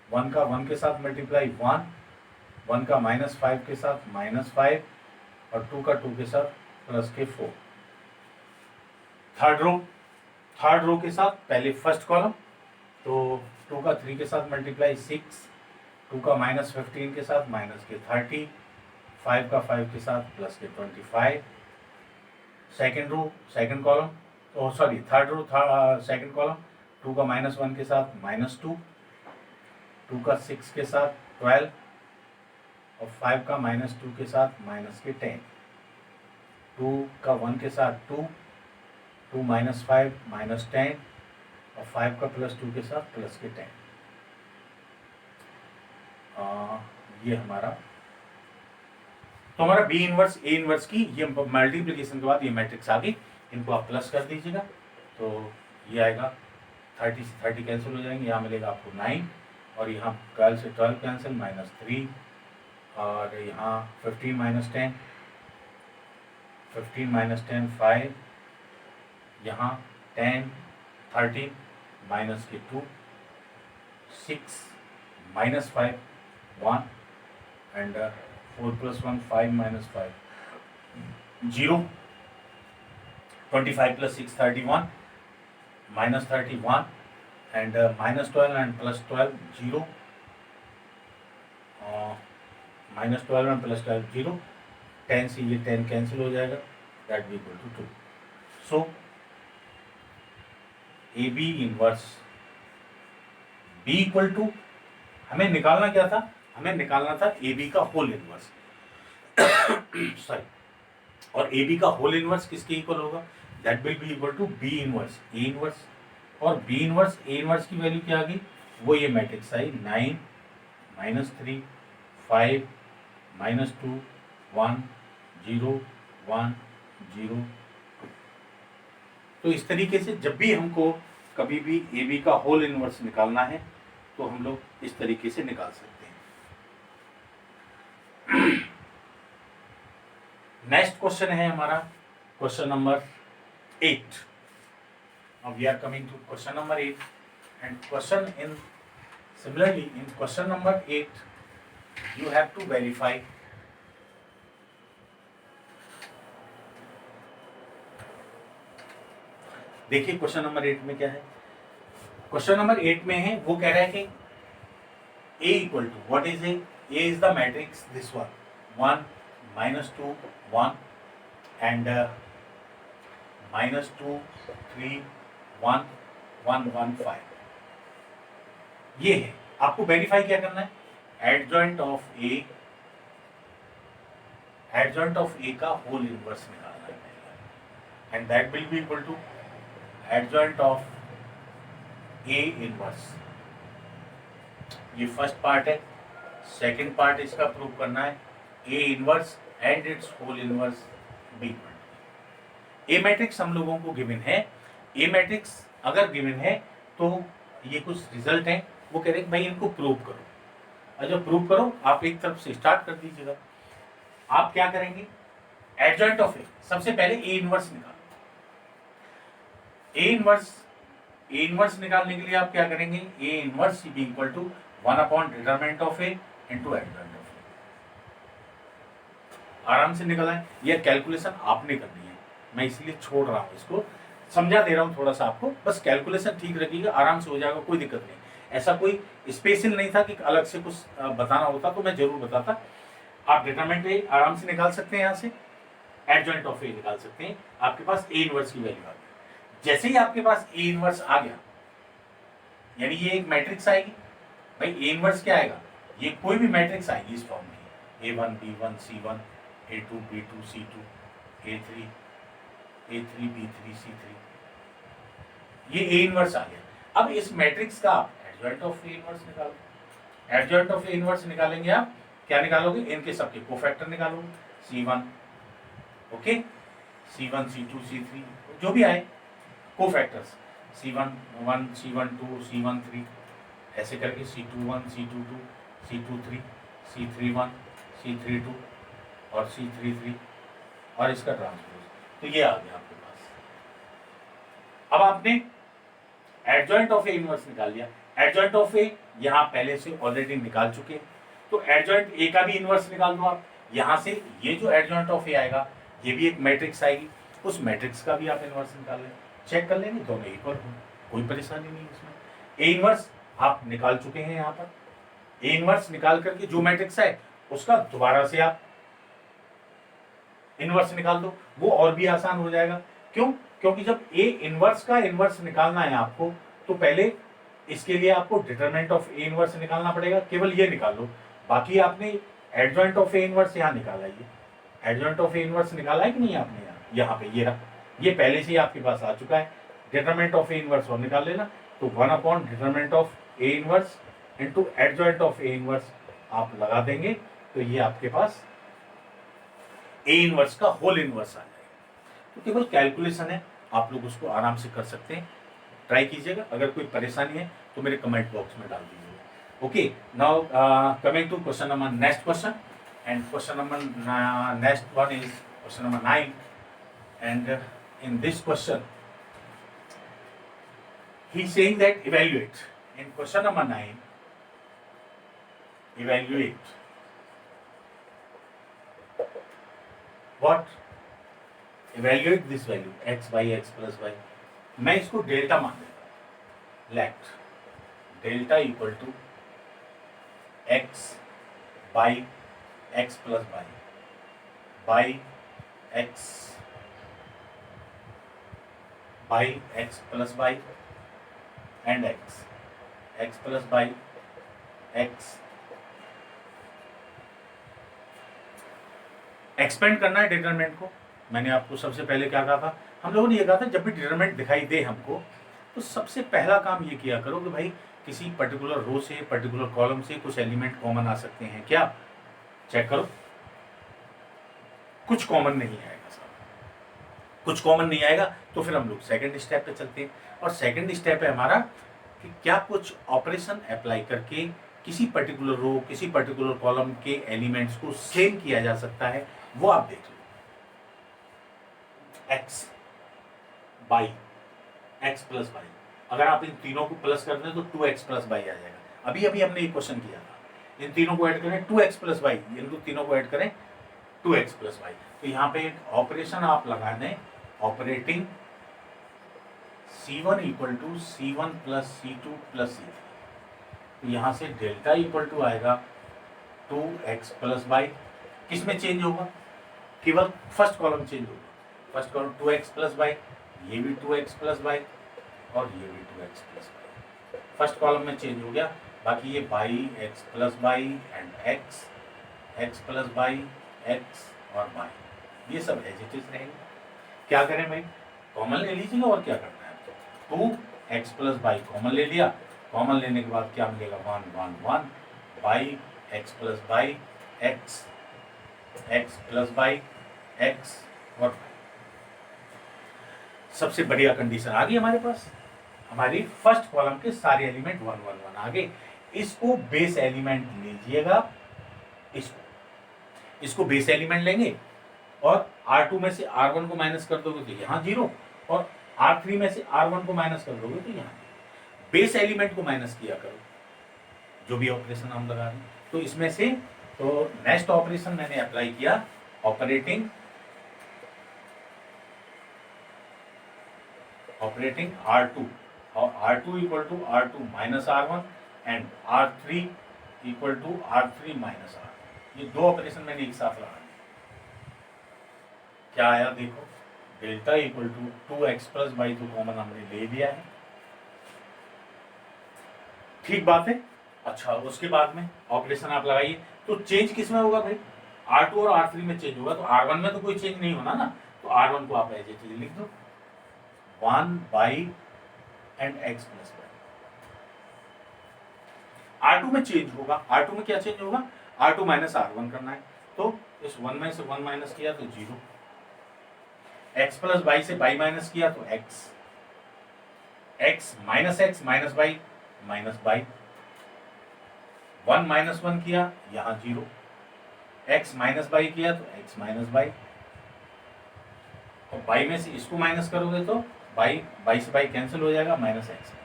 1 का 1 के साथ मल्टीप्लाई 1, 1 का माइनस 5 के साथ माइनस 5 और 2 का 2 के साथ प्लस के 4। थर्ड रो के साथ पहले फर्स्ट कॉलम, तो 2 का 3 के साथ मल्टीप्लाई 6, 2 का माइनस 15 के साथ माइनस के 30, 5 का 5 के साथ प्लस के 25। Second column, third row second column 2 का माइनस 1 के साथ माइनस 2, 2 का 6 के साथ 12 और 5 का माइनस 2 के साथ माइनस के 10, 2 का 1 के साथ 2, 2 माइनस 5 माइनस 10 और 5 का प्लस 2 के साथ प्लस के 10। ये हमारा, तो हमारा बी इनवर्स ए इनवर्स की ये मल्टीप्लिकेशन के बाद ये मैट्रिक्स आ गई। इनको आप प्लस कर दीजिएगा तो ये आएगा 30 से 30 कैंसिल हो जाएंगे, यहाँ मिलेगा आपको 9 और यहाँ 12 से 12 कैंसिल माइनस 3 और यहाँ 15 माइनस 10 5, यहाँ 10 13 माइनस के 2 6 minus 5 1 and 4 plus 1 5 minus 5 0, 25 plus 6 31 minus 31 and minus 12 and plus 12 0, minus 12 and plus 12 0, 10 से ये 10 कैंसिल हो जाएगा, that B equal to 2। So A B inverse B equal to, हमें निकालना क्या था, हमें निकालना था ए बी का होल इनवर्स सॉरी, और ए बी का होल इनवर्स किसके इक्वल होगा, that will be equal to B inverse A inverse. और बी इनवर्स ए इनवर्स की वैल्यू क्या आ गई, वो ये मैट्रिक्स आई 9 माइनस 3 5 माइनस 2 1 0 1 0 2। तो इस तरीके से जब भी हमको कभी भी ए बी का होल इनवर्स निकालना है तो हम लोग इस तरीके से निकाल सकते हैं। नेक्स्ट क्वेश्चन है हमारा question number 8। Now we are coming to question number 8 and question in similarly in question number 8 you have to verify देखिए क्वेश्चन नंबर 8 में क्या है। क्वेश्चन नंबर 8 में है, वो कह रहा है कि a equal to what is a is the matrix this one 1 -2 1 and -2 3 1 1 1 5। ये है, आपको वेरीफाई क्या करना है, एडजॉइंट ऑफ ए का होल इनवर्स निकालना है and that will be equal to adjoint of A inverse. ये फर्स्ट पार्ट है। सेकंड पार्ट इसका प्रूव करना है A inverse and its whole inverse B equal to. A matrix हम लोगों को गिवन है। ए मैट्रिक्स अगर गिवन है तो ये कुछ रिजल्ट हैं, वो कह रहे हैं भाई इनको प्रूव करो। और जब प्रूव करो आप एक तरफ से स्टार्ट कर दीजिएगा। आप क्या करेंगे, एडजॉइंट ऑफ ए, सबसे पहले ए इनवर्स निकालो। ए इनवर्स निकालने के लिए आप क्या करेंगे, a inverse B equal to 1 upon determinant of a into adjoint of a. आराम से निकल आए। ये कैलकुलेशन आपने करनी है, मैं इसलिए छोड़ रहा हूं, इसको समझा दे रहा हूं थोड़ा सा आपको। बस कैलकुलेशन ठीक रखिएगा, आराम से हो जाएगा, कोई दिक्कत नहीं। ऐसा कोई स्पेशल नहीं था कि अलग से कुछ बताना होता तो मैं जरूर बताता। आप डिटरमिनेंट ए आराम से निकाल सकते हैं, यहाँ से एडजॉइंट ऑफ ए निकाल सकते हैं। आपके पास ए इनवर्स की वैल्यू आ गई। जैसे ही आपके पास ए इनवर्स आ गया, यानी ये एक मैट्रिक्स आएगी। भाई ए इनवर्स क्या आएगा, ये कोई भी मैट्रिक्स आएगी इस फॉर्म की, A1 B1 C1 A2 B2 C2 A3 B3 C3, ये ए इनवर्स आ गया। अब इस मैट्रिक्स का आप एडजॉइंट ऑफ ए इनवर्स निकालो। एडजॉइंट ऑफ ए इनवर्स निकालेंगे आप, क्या निकालोगे, इनके सबके कोफैक्टर निकालोगे, C1 okay, C1 C2 C3 जो भी आए कोफैक्टर्स, C1 1 C1 2 C1 3 ऐसे करके C21 C22 C23 C31 C32 और C33 और इसका ट्रांसपोज, तो ये आ गया आपके पास। अब आपने एडजॉइंट ऑफ ए इनवर्स निकाल लिया। एडजॉइंट ऑफ ए यहाँ पहले से ऑलरेडी निकाल चुके हैं, तो एडजॉइंट ए का भी इनवर्स निकाल दो आप। यहाँ से ये जो एडजॉइंट ऑफ ए आएगा, ये भी एक मैट्रिक्स आएगी, उस मैट्रिक्स का भी आप इनवर्स निकाल लें, चेक कर लेंगे, दोनों इक्वल हो, कोई परेशानी नहीं इसमें। ए इनवर्स आप निकाल चुके हैं यहाँ पर। ए इनवर्स निकाल करके जो मैट्रिक्स है उसका दोबारा से आप इनवर्स निकाल दो, वो और भी आसान हो जाएगा। क्यों, क्योंकि जब ए इनवर्स का इनवर्स निकालना है आपको, तो पहले इसके लिए आपको डिटरमिनेंट ऑफ ए इनवर्स निकालना पड़ेगा। केवल ये निकाल लो, बाकी आपने एडजॉइंट ऑफ ए इनवर्स यहाँ निकाला है। एडजॉइंट ऑफ ए इनवर्स निकाला है कि नहीं आपने, यहाँ पे ये रहा, ये पहले से ही आपके पास आ चुका है। डिटरमिनेंट ऑफ ए इनवर्स और निकाल लेना, तो 1 upon determinant of A inverse into adjoint of A inverse आप लगा देंगे, तो ये आपके पास ए इनवर्स का होल इनवर्स आ जाएगा। तो केवल कैलकुलेशन है, आप लोग उसको आराम से कर सकते हैं, ट्राई कीजिएगा। अगर कोई परेशानी है तो मेरे कमेंट बॉक्स में डाल दीजिएगा। Okay, now coming to question number next question, and question number next one is question number 9, and in this question he is saying that evaluate. In question number 9, evaluate what, evaluate this value x by x plus y। मैं इसको delta मान लेता हूं, let delta equal to x by x plus y by x by x plus y and x plus by x। Expand करना है determinant को। मैंने आपको सबसे पहले क्या कहा था, हम लोगों ने ये कहा था जब भी डिटरमिनेंट दिखाई दे हमको, तो सबसे पहला काम ये किया करो कि भाई किसी पर्टिकुलर रो से, पर्टिकुलर कॉलम से कुछ एलिमेंट कॉमन आ सकते हैं क्या, चेक करो। कुछ कॉमन नहीं आएगा, कुछ कॉमन नहीं आएगा तो फिर हम लोग सेकंड स्टेप पे चलते हैं। और सेकंड स्टेप है हमारा कि क्या कुछ ऑपरेशन अप्लाई करके किसी पर्टिकुलर रो, किसी पर्टिकुलर कॉलम के एलिमेंट्स को सेम किया जा सकता है, वो आप देख लो। x by x plus by, अगर आप इन तीनों को प्लस कर दें तो 2x प्लस बाई आ जाएगा। अभी अभी हमने एक क्वेश्चन किया था, इन तीनों को ऐड करें 2x प्लस वाई, इन तीनों को ऐड करें 2x प्लस वाई। तो यहाँ पे एक ऑपरेशन आप लगा दें, operating C1 equal to C1 plus C2 plus C3। तो यहाँ से डेल्टा इक्वल टू आएगा 2x प्लस वाई। किस में चेंज होगा? केवल फर्स्ट कॉलम चेंज होगा। First column 2x plus Y, ये भी 2x प्लस वाई और ये भी 2x plus Y. First column में चेंज हो गया, बाकी ये by x plus Y and x plus Y, x और वाई, ये सब एज इट इज रहेंगे। क्या करें भाई? कॉमन ले लीजिएगा और क्या करना है। 2x प्लस वाई कॉमन ले लिया, कॉमन लेने के बाद क्या मिलेगा? 1 1 1 by x plus Y, x plus Y, x और y। सबसे बढ़िया कंडीशन आ गई हमारे पास, हमारी फर्स्ट कॉलम के सारे एलिमेंट 1 1 1 आ गए। इसको बेस एलिमेंट लीजिएगा, इसको बेस एलिमेंट लेंगे और R2 में से R1 को माइनस कर दोगे तो यहाँ 0, और R3 में से R1 को माइनस कर दोगे तो यहाँ 0। बेस एलिमेंट को माइनस किया करो, जो भी ऑपरेशन हम लगा रहे हैं। तो इसमें से तो नेक्स्ट ऑपरेशन मैंने अप्लाई किया, ऑपरेटिंग R2, और R2 equal to R2 minus R1 and R3 equal to R3 minus R। ये दो ऑपरेशन मैंने एक साथ लगा दिए। क्या आया देखो, delta equal to 2x plus Y, तो कॉमन हमने ले लिया है, ठीक बात है। अच्छा, उसके बाद में ऑपरेशन आप लगाइए, तो चेंज किस में होगा भाई? R2 और R3 में चेंज होगा, तो R1 में तो कोई चेंज नहीं होना ना, तो R1 को आप एज इट इज लिख दो, 1 by and x plus Y. R2 में चेंज होगा, R2 में क्या चेंज होगा? R2 माइनस R1 करना है, तो इस 1 में से 1 माइनस किया तो 0, x प्लस वाई से वाई माइनस किया तो x minus Y minus Y, 1 minus 1 किया यहाँ 0, x माइनस वाई किया तो x माइनस वाई, और y में से इसको माइनस करोगे तो y से y कैंसिल हो जाएगा, माइनस x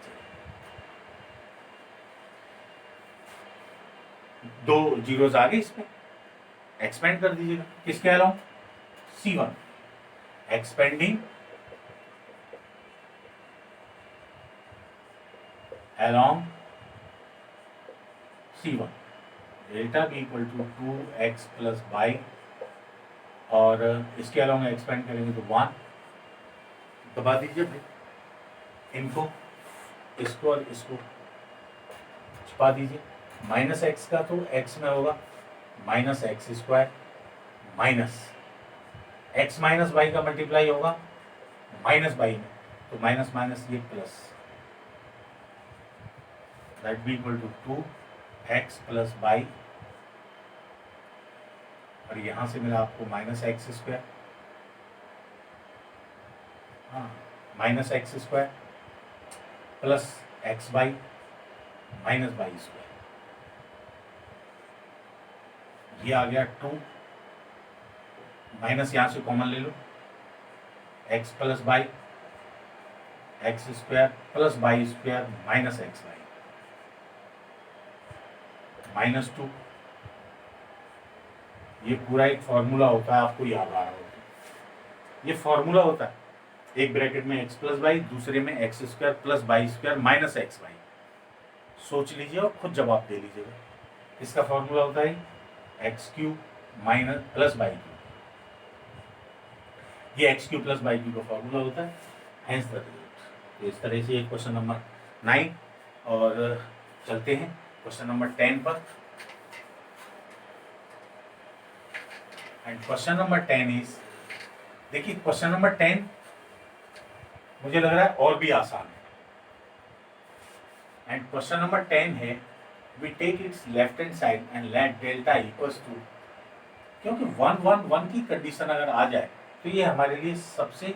दो जीरोस आ गए, इसमें एक्सपेंड कर दीजिएगा। किसके अलाउ? C1, expanding along C1, delta B equal to 2x plus Y, और इसके अलावा एक्सपेंड करेंगे तो 1 दबा दीजिए भाई, इनको, इसको और इसको छुपा दीजिए। माइनस एक्स का तो x में होगा minus X square, minus X minus Y का मल्टीप्लाई होगा माइनस वाई में, तो माइनस माइनस ये plus, that B equal to 2x plus Y, और यहां से मिला आपको माइनस एक्स स्क्वायर, हाँ minus X square plus X Y minus Y square, ये आ गया 2, माइनस यहां से कॉमन ले लो, x plus Y, X square plus Y square minus X Y, minus 2। ये पूरा एक फॉर्मूला होता है, आपको याद आ रहा होगा, ये फॉर्मूला होता है, एक ब्रैकेट में x प्लस वाई, दूसरे में X square plus Y square minus X Y. सोच लीजिए और खुद जवाब दे लीजिएगा। इसका फॉर्मूला होता है x q minus plus y q, ये x q plus y q का फॉर्मूला होता है, हेंस द रिजल्ट। तो इस तरह से क्वेश्चन नंबर 9, और चलते हैं क्वेश्चन नंबर 10 पर। एंड क्वेश्चन नंबर 10 इज, देखिए क्वेश्चन नंबर 10 मुझे लग रहा है और भी आसान है। एंड क्वेश्चन नंबर 10 है, we take its left hand side and let delta equals to, क्योंकि 1 1 1 की कंडीशन अगर आ जाए तो ये हमारे लिए सबसे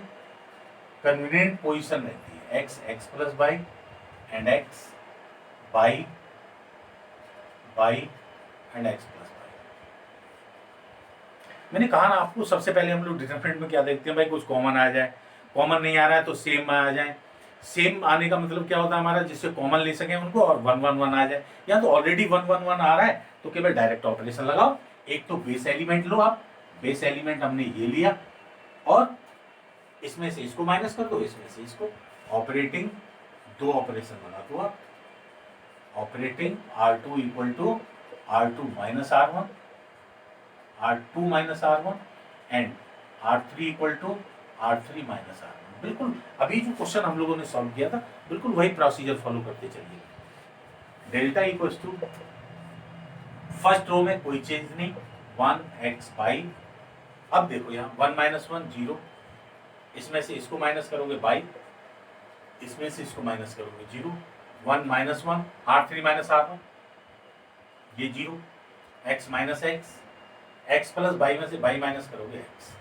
कन्वीनियंट पोजीशन रहती है, x x plus Y and x Y Y and x plus Y. मैंने कहा ना आपको, सबसे पहले हम लोग डिटरमिनेंट में क्या देखते हैं भाई, कुछ कॉमन आ जाए, कॉमन नहीं आ रहा है तो सेम में आ जाए, सेम आने का मतलब क्या होता है हमारा, जिससे कॉमन ले सकें उनको और 1 1 1 आ जाए। या तो ऑलरेडी 1 1 1 आ रहा है तो केवल डायरेक्ट ऑपरेशन लगाओ। एक तो बेस एलिमेंट लो आप, बेस एलिमेंट हमने ये लिया और इसमें से इसको माइनस कर दो, इसमें से इसको। ऑपरेटिंग दो ऑपरेशन बना दो आप, operating R2 equal to R2 minus R1, R2 minus R1 and R3 equal to R3 minus R1। बिल्कुल अभी जो क्वेश्चन हम लोगों ने सॉल्व किया था बिल्कुल वही प्रोसीजर फॉलो करते चलिए। Delta equals to first row में कोई चेंज नहीं, 1x बाई, अब देखो यहाँ 1 माइनस 1 0, इसमें से इसको माइनस करोगे बाई, इसमें से इसको माइनस करोगे 0, 1 माइनस 1 R3 माइनस R1 ये 0, x minus x plus by में से बाई माइनस करोगे x,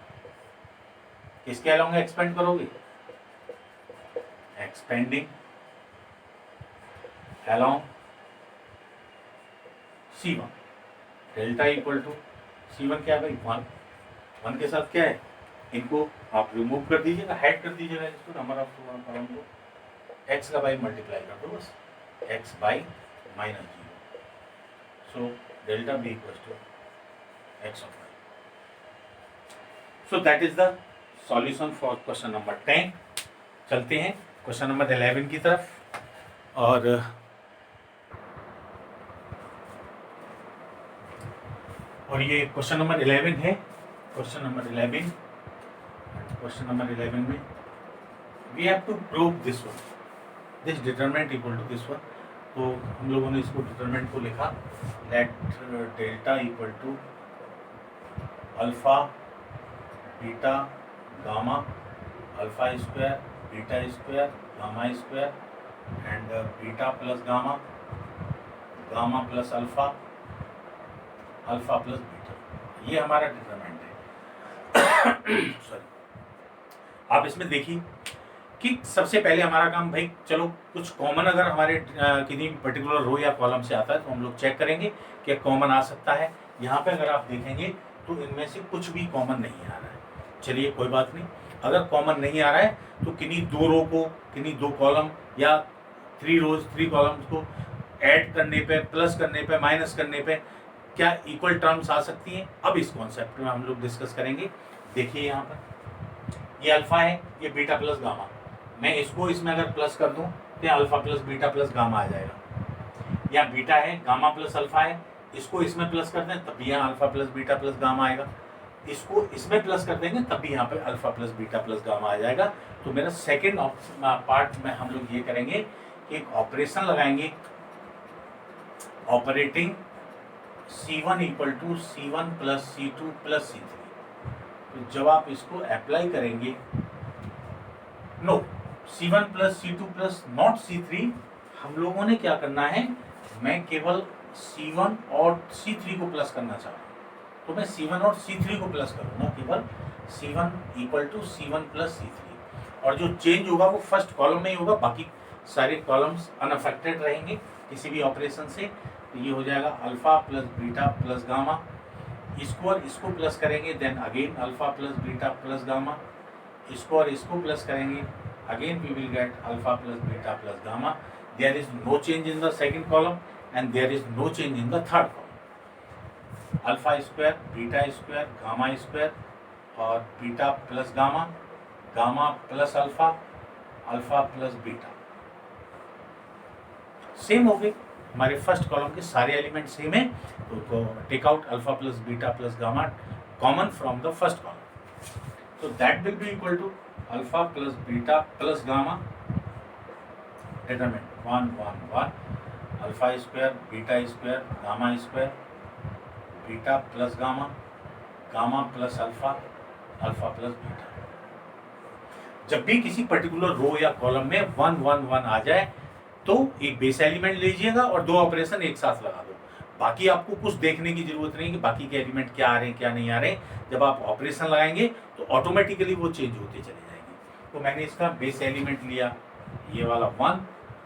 किसके अलोंग एक्सपेंड करोगे, expanding along C1। Delta equal to C1 क्या है भाई 1 के साथ क्या है, इनको आप रिमूव कर दीजिएगा, हेड कर दीजिएगा इसको, नंबर ऑफ कॉलम को, x का बाई मल्टीप्लाई कर दो बस, x by minus 0, so delta B equal to x of y। So that is the solution for question number 10। चलते हैं क्वेश्चन नंबर 11 की तरफ। और ये क्वेश्चन नंबर 11 है। क्वेश्चन नंबर 11 में we have to prove this one, this determinant equal to this one. तो हम लोगों ने इसको डिटरमिनेंट को लिखा, let delta equal to alpha beta gamma, alpha square beta square gamma square and beta plus gamma, gamma plus alpha, alpha plus beta, ये हमारा determinant है। सॉरी, आप इसमें देखिए कि सबसे पहले हमारा काम भाई, चलो कुछ कॉमन अगर हमारे किसी पर्टिकुलर रो या कॉलम से आता है तो हम लोग चेक करेंगे कि कॉमन आ सकता है। यहाँ पे अगर आप देखेंगे तो इनमें से कुछ भी कॉमन नहीं आ रहा है। चलिए कोई बात नहीं, अगर कॉमन नहीं आ रहा है तो किन्हीं दो रो को, किन्हीं दो कॉलम या 3 रोज 3 कॉलम्स को ऐड करने पे, प्लस करने पे, माइनस करने पे क्या इक्वल टर्म्स आ सकती हैं। अब इस कॉन्सेप्ट में हम लोग डिस्कस करेंगे। देखिए यहाँ पर ये अल्फा है, ये बीटा प्लस गामा, मैं इसको इसमें अगर प्लस कर दूं तो alpha plus beta plus gamma आ जाएगा। या बीटा है, गामा प्लस अल्फा है, इसको इसमें प्लस कर दें तब भी यहाँ alpha plus beta plus gamma आएगा। इसको इसमें प्लस कर देंगे तब भी यहाँ पे alpha plus beta plus gamma आ जाएगा। तो मेरा सेकेंड पार्ट में हम लोग ये करेंगे कि एक ऑपरेशन लगाएंगे, operating C1 equal to C1 plus C2 plus C3। तो जब आप इसको अप्लाई करेंगे, no C1 plus C2 plus not C3, हम लोगों ने क्या करना है, मैं केवल C1 और C3 को प्लस करना चाह रहा हूँ, तो मैं C1 और C3 को प्लस करूँगा, केवल C1 equal to C1 plus C3। और जो चेंज होगा वो फर्स्ट कॉलम में ही होगा, बाकी सारे कॉलम्स अनअफेक्टेड रहेंगे किसी भी ऑपरेशन से। तो ये हो जाएगा alpha plus beta plus gamma, इसको और इसको प्लस करेंगे then again alpha plus beta plus gamma, इसको और इसको प्लस करेंगे again we will get alpha plus beta plus gamma. There is no change in the second column and there is no change in the third column. Alpha square beta square gamma square और beta plus gamma, gamma plus alpha, alpha plus beta, same हो गए हमारे first column के सारे element same है। तो take out alpha plus beta plus gamma common from the first column, so that will be equal to alpha plus beta plus gamma, determinant 1 1 1 alpha square beta square gamma square, beta plus gamma, gamma plus alpha, alpha plus beta। जब भी किसी particular रो या column में 1 1 1 आ जाए तो एक base element लीजिएगा और दो ऑपरेशन एक साथ लगा दो। बाकी आपको कुछ देखने की जरूरत नहीं कि बाकी के एलिमेंट क्या आ रहे हैं क्या नहीं आ रहे। जब आप ऑपरेशन लगाएंगे तो ऑटोमेटिकली वो चेंज होते चले जाएंगे। तो मैंने इसका बेस एलिमेंट लिया ये वाला 1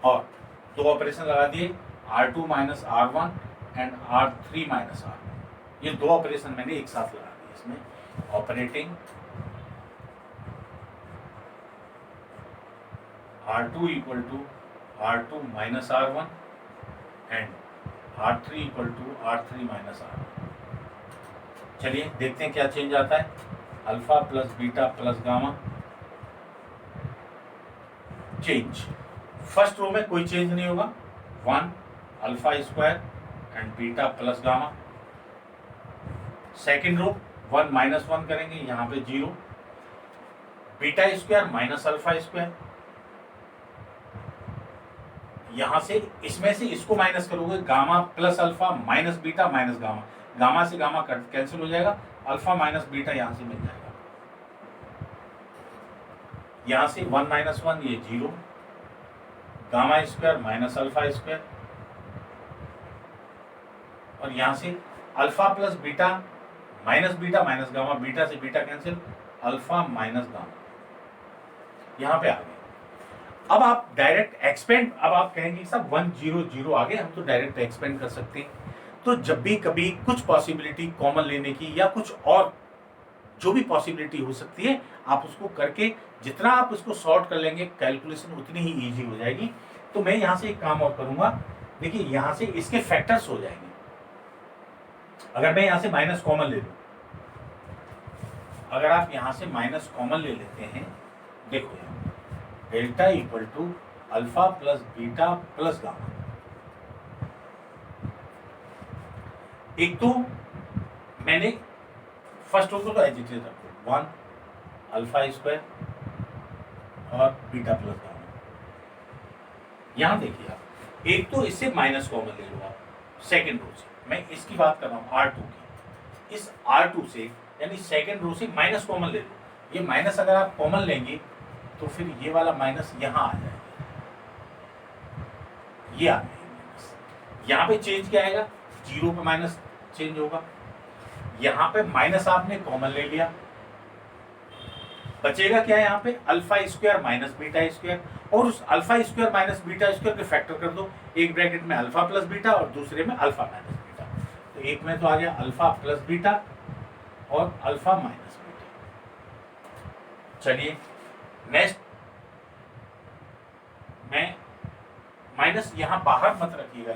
और दो ऑपरेशन लगा दिए R2 minus R1 and R3 minus R1। ये दो ऑपरेशन मैंने एक साथ लगा दिए इसमें। Operating R2 equal to R2 minus R1 and R3 equal to R3 minus R1। चलिए देखते हैं क्या चेंज आता है। Alpha plus beta plus gamma, change first row में कोई चेंज नहीं होगा, 1 alpha square and beta plus gamma. Second row 1 minus 1 करेंगे, यहाँ पे 0, beta square minus alpha square. यहां से इसमें से इसको माइनस करोगे, gamma plus alpha minus beta minus gamma, gamma से गामा कैंसिल हो जाएगा, अल्फा माइनस बीटा यहां से मिल जाएगा। यहां से 1 माइनस 1 ये 0, gamma square minus alpha square, और यहां से alpha plus beta minus gamma, beta से beta cancel, alpha minus gamma यहां पे आ गए। अब आप डायरेक्ट एक्सपेंड, अब आप कहेंगे सब 1 0 0 आ गए, हम तो डायरेक्ट एक्सपेंड कर सकते हैं। तो जब भी कभी कुछ पॉसिबिलिटी कॉमन लेने की या कुछ और जो भी पॉसिबिलिटी हो सकती है, आप उसको करके जितना आप उसको सॉर्ट कर लेंगे, कैलकुलेशन उतनी ही ईजी हो जाएगी। तो मैं यहां से एक काम और करूंगा, देखिए यहां से इसके फैक्टर्स हो जाएंगे। अगर मैं यहां से माइनस कॉमन ले लूं, अगर आप यहां से माइनस कॉमन ले लेते हैं, देखो यहां delta equal to alpha plus beta plus gamma. एक तो मैंने फर्स्ट रो को तो एज इट इज रखो, 1 अल्फा स्क्वायर और बीटा प्लस गामा। यहां देखिए आप, एक तो इससे माइनस कॉमन ले लो आप सेकेंड रो से, मैं इसकी बात कर रहा हूं R2 की। इस R2 से यानी सेकेंड रो से माइनस कॉमन ले लो। ये माइनस अगर आप कॉमन लेंगे तो फिर ये वाला माइनस यहां आ जाएगा, ये आ गया माइनस। यहां पे चेंज क्या आएगा, 0 पे माइनस चेंज होगा। यहां पे माइनस आपने कॉमन ले लिया, बचेगा क्या यहाँ पे, alpha square minus beta square, और उस alpha square minus beta square के फैक्टर कर दो, एक ब्रैकेट में अल्फा प्लस बीटा और दूसरे में अल्फा माइनस बीटा। तो एक में तो आ गया अल्फा प्लस बीटा और अल्फा माइनस बीटा। चलिए नेक्स्ट, मैं माइनस यहां बाहर मत रखिएगा,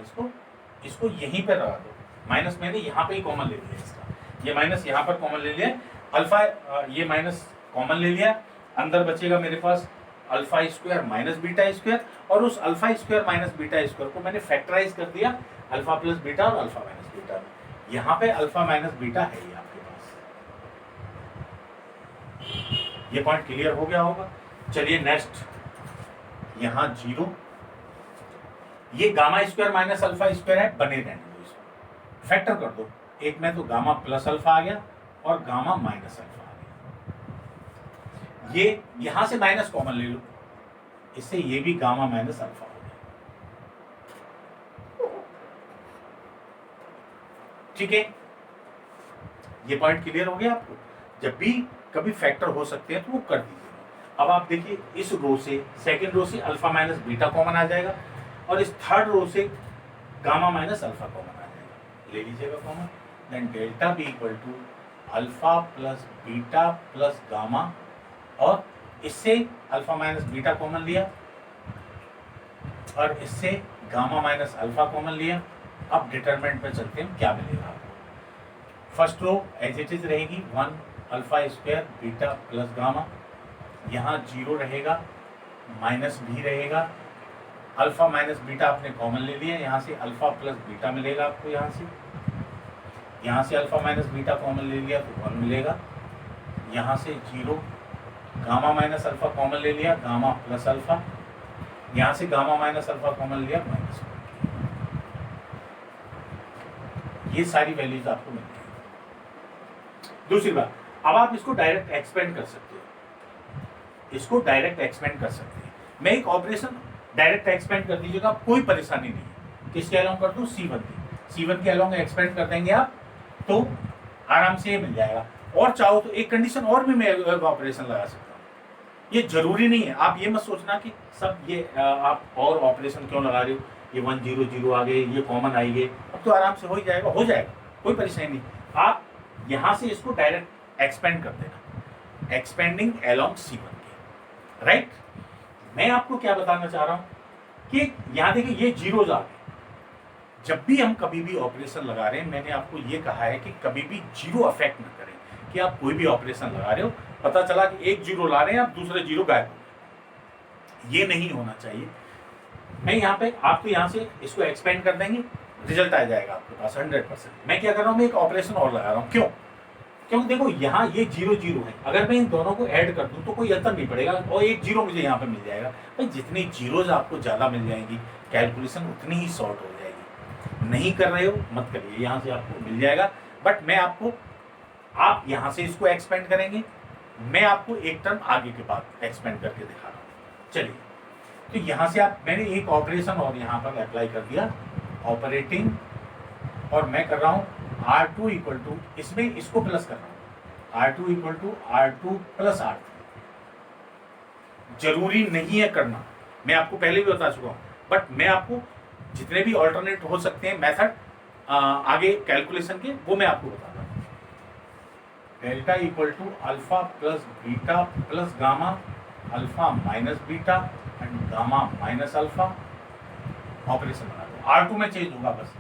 इसको यहीं पे लगा दो। माइनस मैंने यहाँ पे ही कॉमन ले लिया इसका, ये माइनस यहाँ पर कॉमन ले लिया, अल्फा ये माइनस कॉमन ले लिया, अंदर बचेगा मेरे पास alpha square minus beta square, और उस alpha square minus beta square को मैंने फैक्टराइज कर दिया अल्फा प्लस बीटा और अल्फा माइनस बीटा में। यहाँ पे अल्फा माइनस बीटा है ये आपके पास। ये पॉइंट क्लियर हो गया होगा। चलिए नेक्स्ट, यहाँ 0, ये gamma square minus alpha square है, बने रहने दो, इसको फैक्टर कर दो। एक में तो गामा प्लस अल्फा आ गया और गामा माइनस अल्फा आ गया। ये यहां से माइनस कॉमन ले लो, इससे ये भी गामा माइनस अल्फा हो गया। ठीक है, ये पॉइंट क्लियर हो गया आपको। जब भी कभी फैक्टर हो सकते हैं तो वो कर दीजिए। अब आप देखिए, इस रो से सेकेंड रो से अल्फा माइनस बीटा कॉमन आ जाएगा, और इस थर्ड रो से गामा माइनस अल्फा कॉमन आ जाएगा, ले लीजिएगा common. Then delta B equal to alpha plus beta plus gamma, और इससे अल्फा माइनस बीटा कॉमन लिया और इससे गामा माइनस अल्फा कॉमन लिया। अब डिटरमिनेंट पे चलते हैं, क्या मिलेगा आपको। First row as it is रहेगी, 1 alpha square beta plus gamma, यहाँ 0 रहेगा, माइनस भी रहेगा, अल्फा माइनस बीटा आपने कॉमन ले लिया, यहाँ से अल्फा प्लस बीटा मिलेगा आपको, यहाँ से अल्फा माइनस बीटा कॉमन ले लिया तो 1 मिलेगा, यहाँ से 0, गामा माइनस अल्फा कॉमन ले लिया, गामा प्लस अल्फा, यहाँ से गामा माइनस अल्फा कॉमन लिया, माइनस। ये सारी वैल्यूज आपको मिल गई। दूसरी बात, अब आप इसको डायरेक्ट एक्सपेंड कर सकते हो, इसको डायरेक्ट एक्सपेंड कर सकते हैं। मैं एक ऑपरेशन डायरेक्ट एक्सपेंड कर दीजिएगा, कोई परेशानी नहीं है। किसके अलोंग कर दूं, C1 के अलोंग एक्सपेंड कर देंगे आप, तो आराम से ये मिल जाएगा। और चाहो तो एक कंडीशन और भी मैं ऑपरेशन लगा सकता हूँ। ये जरूरी नहीं है, आप ये मत सोचना कि सब ये आप और ऑपरेशन क्यों लगा रहे हो, ये 1 0 0 आ गए, ये कॉमन आएंगे, अब तो आराम से हो जाएगा, कोई परेशानी नहीं। आप यहाँ से इसको डायरेक्ट एक्सपेंड कर देना, एक्सपेंडिंग अलोंग C1 के, राइट। मैं आपको क्या बताना चाह रहा हूं कि यहां देखिए ये जीरोज आ गए। जब भी हम कभी भी ऑपरेशन लगा रहे हैं, मैंने आपको ये कहा है कि कभी भी जीरो अफेक्ट ना करें कि आप कोई भी ऑपरेशन लगा रहे हो, पता चला कि एक जीरो ला रहे हैं आप, दूसरे जीरो गायब हो गए, ये नहीं होना चाहिए। मैं यहाँ पे आपको यहाँ से इसको एक्सपेंड कर देंगे, रिजल्ट आ जाएगा आपके पास 100%। मैं क्या कर रहा हूँ, मैं एक ऑपरेशन और लगा रहा हूँ। क्यों? क्योंकि देखो यहाँ ये जीरो जीरो है, अगर मैं इन दोनों को ऐड कर दूं तो कोई अंतर नहीं पड़ेगा और एक जीरो मुझे यहाँ पे मिल जाएगा। भाई जितनी जीरोज आपको ज़्यादा मिल जाएंगी, कैलकुलेशन उतनी ही शॉर्ट हो जाएगी। नहीं कर रहे हो मत करिए, यहाँ से आपको मिल जाएगा। बट मैं आपको, आप यहाँ से इसको एक्सपेंड करेंगे, मैं आपको एक टर्म आगे के बाद एक्सपेंड करके दिखा रहा हूँ। चलिए, तो यहाँ से आप, मैंने एक ऑपरेशन और यहाँ पर अप्लाई कर दिया, ऑपरेटिंग, और मैं कर रहा हूँ R2 इक्वल टू, इसमें इसको प्लस कर रहा हूँ, R2 equal to R2 plus R3। जरूरी नहीं है करना, मैं आपको पहले भी बता चुका हूँ, बट मैं आपको जितने भी ऑल्टरनेट हो सकते हैं मेथड आगे कैलकुलेशन के, वो मैं आपको बता रहा हूँ। Delta equal to alpha plus beta plus gamma, alpha minus beta and gamma minus alpha. Operation बना दो, R2 में चेंज होगा बस,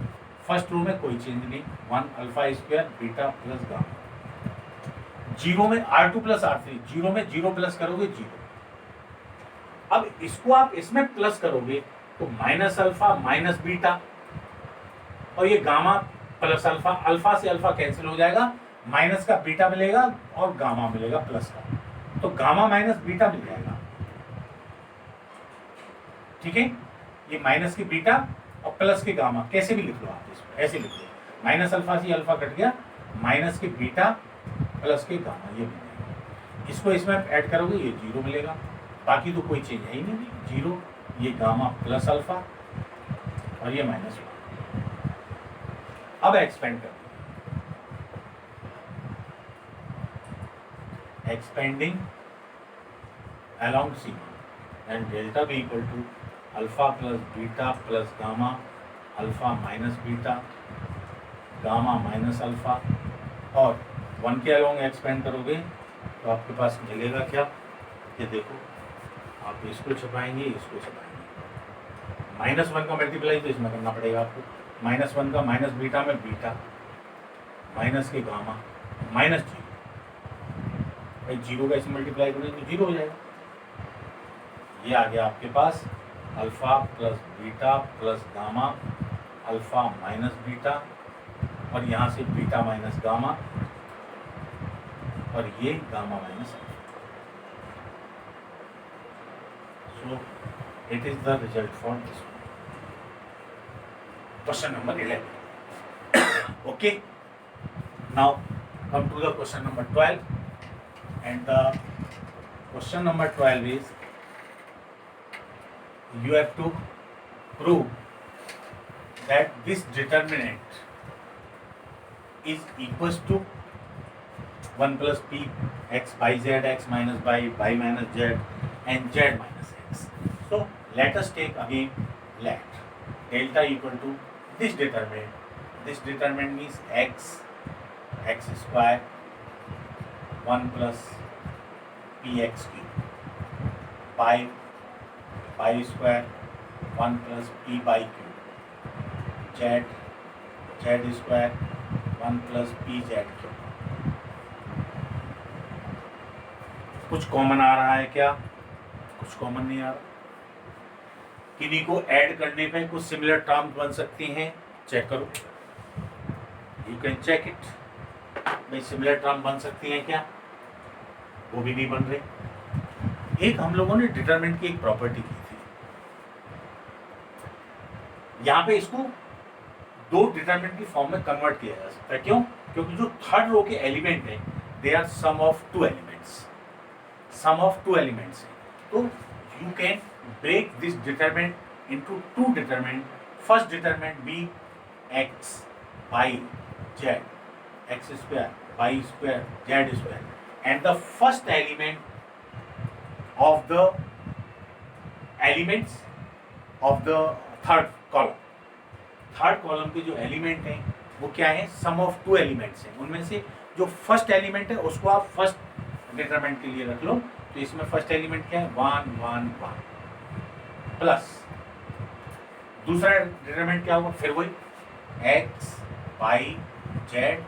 फर्स्ट रो में कोई चेंज नहीं, 1 alpha square beta plus gamma. Zero में R2 प्लस R3, जीरो में जीरो प्लस करोगे जीरो। अब इसको आप इसमें प्लस करोगे तो माइनस अल्फा माइनस बीटा, और ये गामा प्लस अल्फा, अल्फा से अल्फा कैंसिल हो जाएगा, माइनस का बीटा मिलेगा और गामा मिलेगा प्लस का, तो गामा माइनस बीटा मिल जाएगा। ठीक है, ये माइनस की बीटा और प्लस के गामा, कैसे भी लिख लो आप इसको, ऐसे लिख लो, माइनस अल्फा से अल्फा कट गया, माइनस के बीटा प्लस के गामा, ये मिलेगा। इसको इसमें ऐड करोगे ये जीरो मिलेगा, बाकी तो कोई चेंज है ही नहीं, जीरो, ये गामा प्लस अल्फा और ये माइनस। अब एक्सपेंड कर, expanding along C one and delta B equal to alpha plus beta plus gamma, alpha minus beta, gamma minus alpha, और 1 के अलोंग एक्सपेंड करोगे तो आपके पास मिलेगा क्या, ये देखो, आप इसको छपाएंगे, इसको छपाएंगे, -1 का मल्टीप्लाई तो इसमें करना पड़ेगा आपको, -1 का माइनस बीटा में बीटा, माइनस के गामा, माइनस जीरो, भाई जीरो का इसमें मल्टीप्लाई करोगे तो जीरो हो जाएगा। ये आ गया आपके पास alpha plus beta plus gamma, alpha minus beta, और यहाँ से बीटा माइनस गामा, और ये gamma minus alpha. So it is the result for this question number 11। Okay, now come to the question number 12, and the question number 12 is, you have to prove that this determinant is equals to 1 plus p x by z, x minus y minus z, and z minus x. So let us take again let delta equal to this determinant. This determinant means x square 1 plus px cube by square 1 plus p by cube, z square 1 plus pz cube। कुछ common आ रहा है क्या? कुछ common नहीं आ रहा। किन्हीं को ऐड करने पे कुछ सिमिलर टर्म्स बन सकती हैं, चेक करो, यू कैन चेक इट। भाई सिमिलर टर्म बन सकती हैं क्या? वो भी नहीं बन रहे। एक हम लोगों ने डिटरमिनेंट की एक प्रॉपर्टी की थी, यहाँ पे इसको दो डिटरमिनेंट की फॉर्म में कन्वर्ट किया जा सकता है। क्यों? क्योंकि जो थर्ड रो के एलिमेंट हैं they are sum of two elements, sum of two elements है, तो you can break this determinant into two determinant. First determinant be x by z, x square y square z square, and the first element of the elements of the third column. Third column के जो element हैं वो क्या है? सम of two elements हैं। उनमें से जो फर्स्ट एलिमेंट है उसको आप फर्स्ट डिटरमिनेंट के लिए रख लो। तो इसमें फर्स्ट एलिमेंट क्या है? 1 1 1, प्लस दूसरा डिटरमिनेंट क्या होगा, फिर वही x y z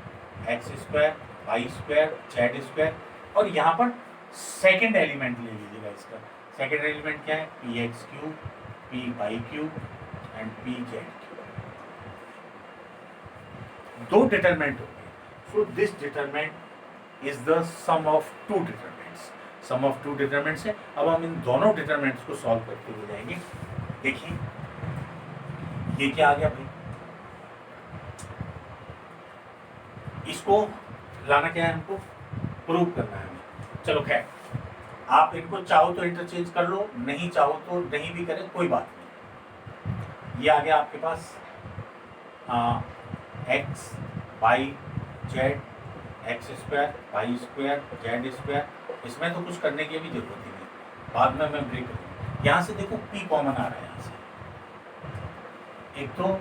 x square y square z square, और यहाँ पर सेकेंड एलिमेंट ले लीजिएगा। इसका सेकेंड एलिमेंट क्या है, p x q p y q and p z q. दो डिटरमिनेंट हो गए। So this determinant is the sum of two determinants, sum of two determinants है। अब हम इन दोनों डिटरमिनेंट्स को सॉल्व करते हुए जाएंगे। देखिए ये क्या आ गया भाई, इसको लाना क्या है, हमको प्रूव करना है हमें। चलो खैर, आप इनको चाहो तो इंटरचेंज कर लो, नहीं चाहो तो नहीं भी करें, कोई बात नहीं। ये आ गया आपके पास x y z x square y square z square. इसमें तो कुछ करने की भी जरूरत ही नहीं, बाद में मैं ब्रेक करूँगा। यहाँ से देखो पी कॉमन आ रहा है, यहाँ से एक तो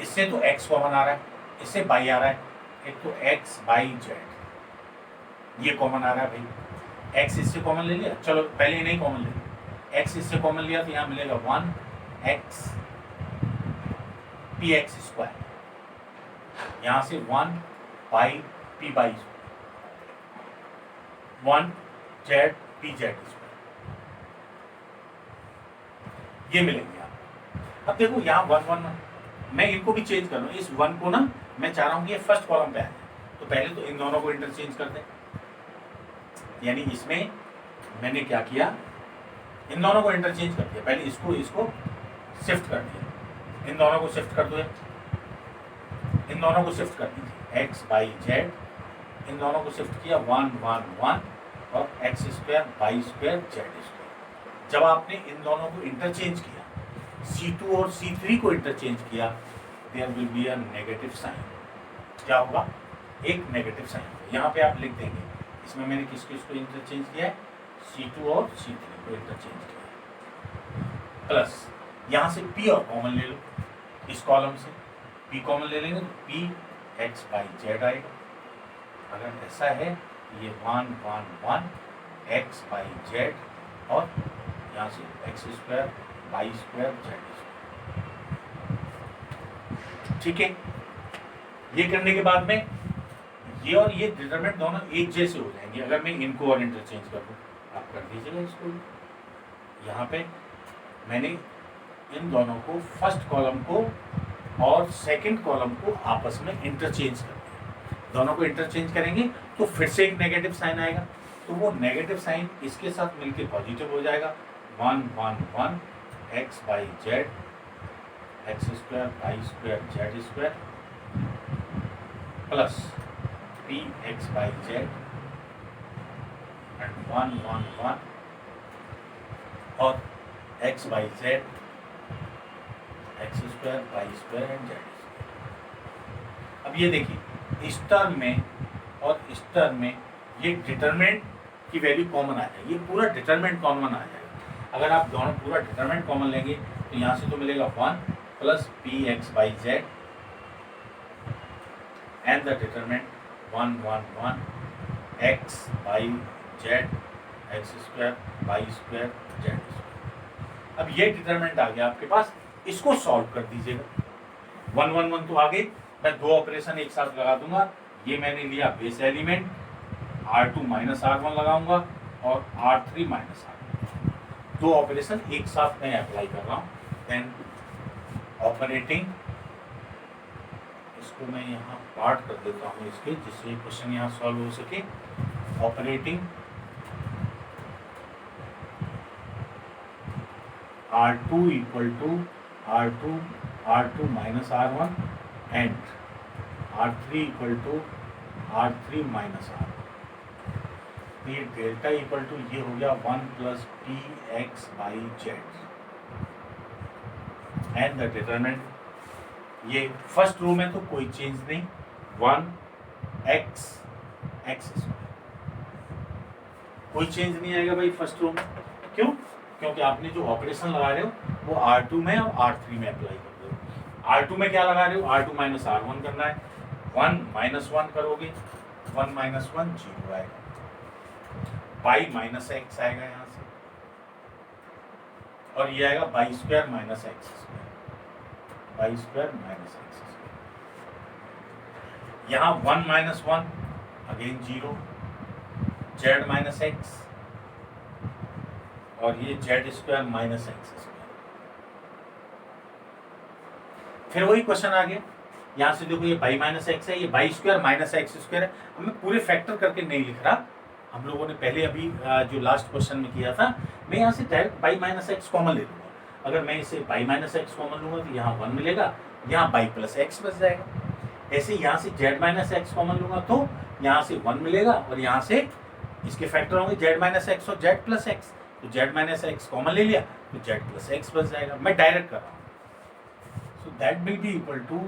इससे तो एक्स कॉमन आ रहा है, इससे बाई आ रहा है, एक तो एक्स बाई जेड ये कॉमन आ रहा है भाई। एक्स इससे कॉमन ले लिया, चलो पहले नहीं कॉमन ले लिया, एक्स इससे कॉमन लिया तो यहाँ मिलेगा 1 एक्स पी एक्स स्क्वायर, यहाँ से 1 by P by 1 Z P Z square, ये मिलेंगे आप। अब देखो यहाँ 1 1 मैं इनको भी चेंज कर रहा हूँ, इस 1 को ना मैं चाह रहा हूँ कि ये फर्स्ट कॉलम पे आए, तो पहले तो इन दोनों को इंटरचेंज कर दें। यानी इसमें मैंने क्या किया, इन दोनों को इंटरचेंज कर दिया, पहले इसको शिफ्ट कर दिया, इन दोनों को शिफ्ट कर दो, इन दोनों को शिफ्ट कर दीजिए, एक्स बाई जेड, इन दोनों को शिफ्ट किया 1 1 1 और x square by square z square. जब आपने इन दोनों को इंटरचेंज किया, C2 और C3 को इंटरचेंज किया, there will be a negative sign. क्या होगा, एक नेगेटिव साइन। यहाँ पे आप लिख देंगे, इसमें मैंने किसको इंटरचेंज किया है, C2 और C3 को इंटरचेंज किया, प्लस यहाँ से P और कॉमन ले लो, इस कॉलम से P कॉमन ले लेंगे तो P एक्स बाई जेड आएगा। अगर ऐसा है ये 1 1 1 एक्स बाई जेड और यहाँ से x square by square z square. ठीक है, ये करने के बाद में ये और ये डिटरमिनेंट दोनों एक जैसे हो जाएंगे। अगर मैं इनको और इंटरचेंज कर दूँ, आप कर दीजिएगा इसको। यहाँ पे मैंने इन दोनों को, फर्स्ट कॉलम को और सेकंड कॉलम को आपस में इंटरचेंज कर दिया। दोनों को इंटरचेंज करेंगे तो फिर से एक नेगेटिव साइन आएगा, तो वो नेगेटिव साइन इसके साथ मिलके पॉजिटिव हो जाएगा। 1 1 1 x by Z x square by square z square plus p x by z and 1 1 1 और x by Z x square by square and Z square. अब ये देखिए, इस टर्म में और इस टर्म में ये डिटरमिनेंट की वैल्यू कॉमन आ जाएगी, ये पूरा डिटरमिनेंट कॉमन आ जाएगा। अगर आप दोनों पूरा डिटरमिनेंट कॉमन लेंगे तो यहाँ से तो मिलेगा 1 plus p x by z and the determinant 1 1 1 x by Z x square by square z square. अब ये डिटरमिनेंट आ गया आपके पास, इसको सॉल्व कर दीजिएगा। 1 1 1 तो आ गई, मैं दो ऑपरेशन एक साथ लगा दूंगा। ये मैंने लिया base element, R2 minus R1 लगाऊंगा और R3 माइनस R1, दो ऑपरेशन एक साथ मैं अप्लाई कर रहा हूँ। देन ऑपरेटिंग, इसको मैं यहाँ पार्ट कर देता हूँ इसके, जिससे क्वेश्चन यहाँ सॉल्व हो सके। Operating R2 equal to R2 minus R1 and R3 equal to R3 minus R1। ये डेल्टा इक्वल टू ये हो गया 1 plus p x by z and the determinant, ये फर्स्ट रो में तो कोई चेंज नहीं, 1 एक्स एक्स कोई चेंज नहीं आएगा भाई फर्स्ट रो में। क्यों? क्योंकि आपने जो ऑपरेशन लगा रहे हो वो R2 में और R3 में अप्लाई कर रहे हो। R2 में क्या लगा रहे हो, R2 माइनस R1 करना है, 1 माइनस 1 करोगे, 1 माइनस 1 0 आएगा, बाई माइनस एक्स आएगा यहाँ से, और ये आएगा by square minus X square, by square minus X square. यहाँ 1 minus 1 again 0, Z minus x और ये Z square minus X square. फिर वही क्वेश्चन आ गया, यहाँ से देखो ये बाई माइनस एक्स है, ये by square minus X square है। अब मैं पूरे फैक्टर करके नहीं लिख रहा, हम लोगों ने पहले अभी जो लास्ट क्वेश्चन में किया था, मैं यहाँ से direct by minus x common ले लूँगा। अगर मैं इसे बाई माइनस एक्स कॉमन लूँगा तो यहाँ 1 मिलेगा, यहाँ बाई प्लस एक्स बच जाएगा। ऐसे यहाँ से जेड माइनस एक्स कॉमन लूँगा तो यहाँ से 1 मिलेगा और यहाँ से इसके फैक्टर होंगे जेड माइनस एक्स और जेड प्लस एक्स, तो जेड माइनस एक्स कॉमन ले लिया तो जेड प्लस एक्स बच जाएगा। मैं डायरेक्ट कर रहा हूँ, so that will be equal to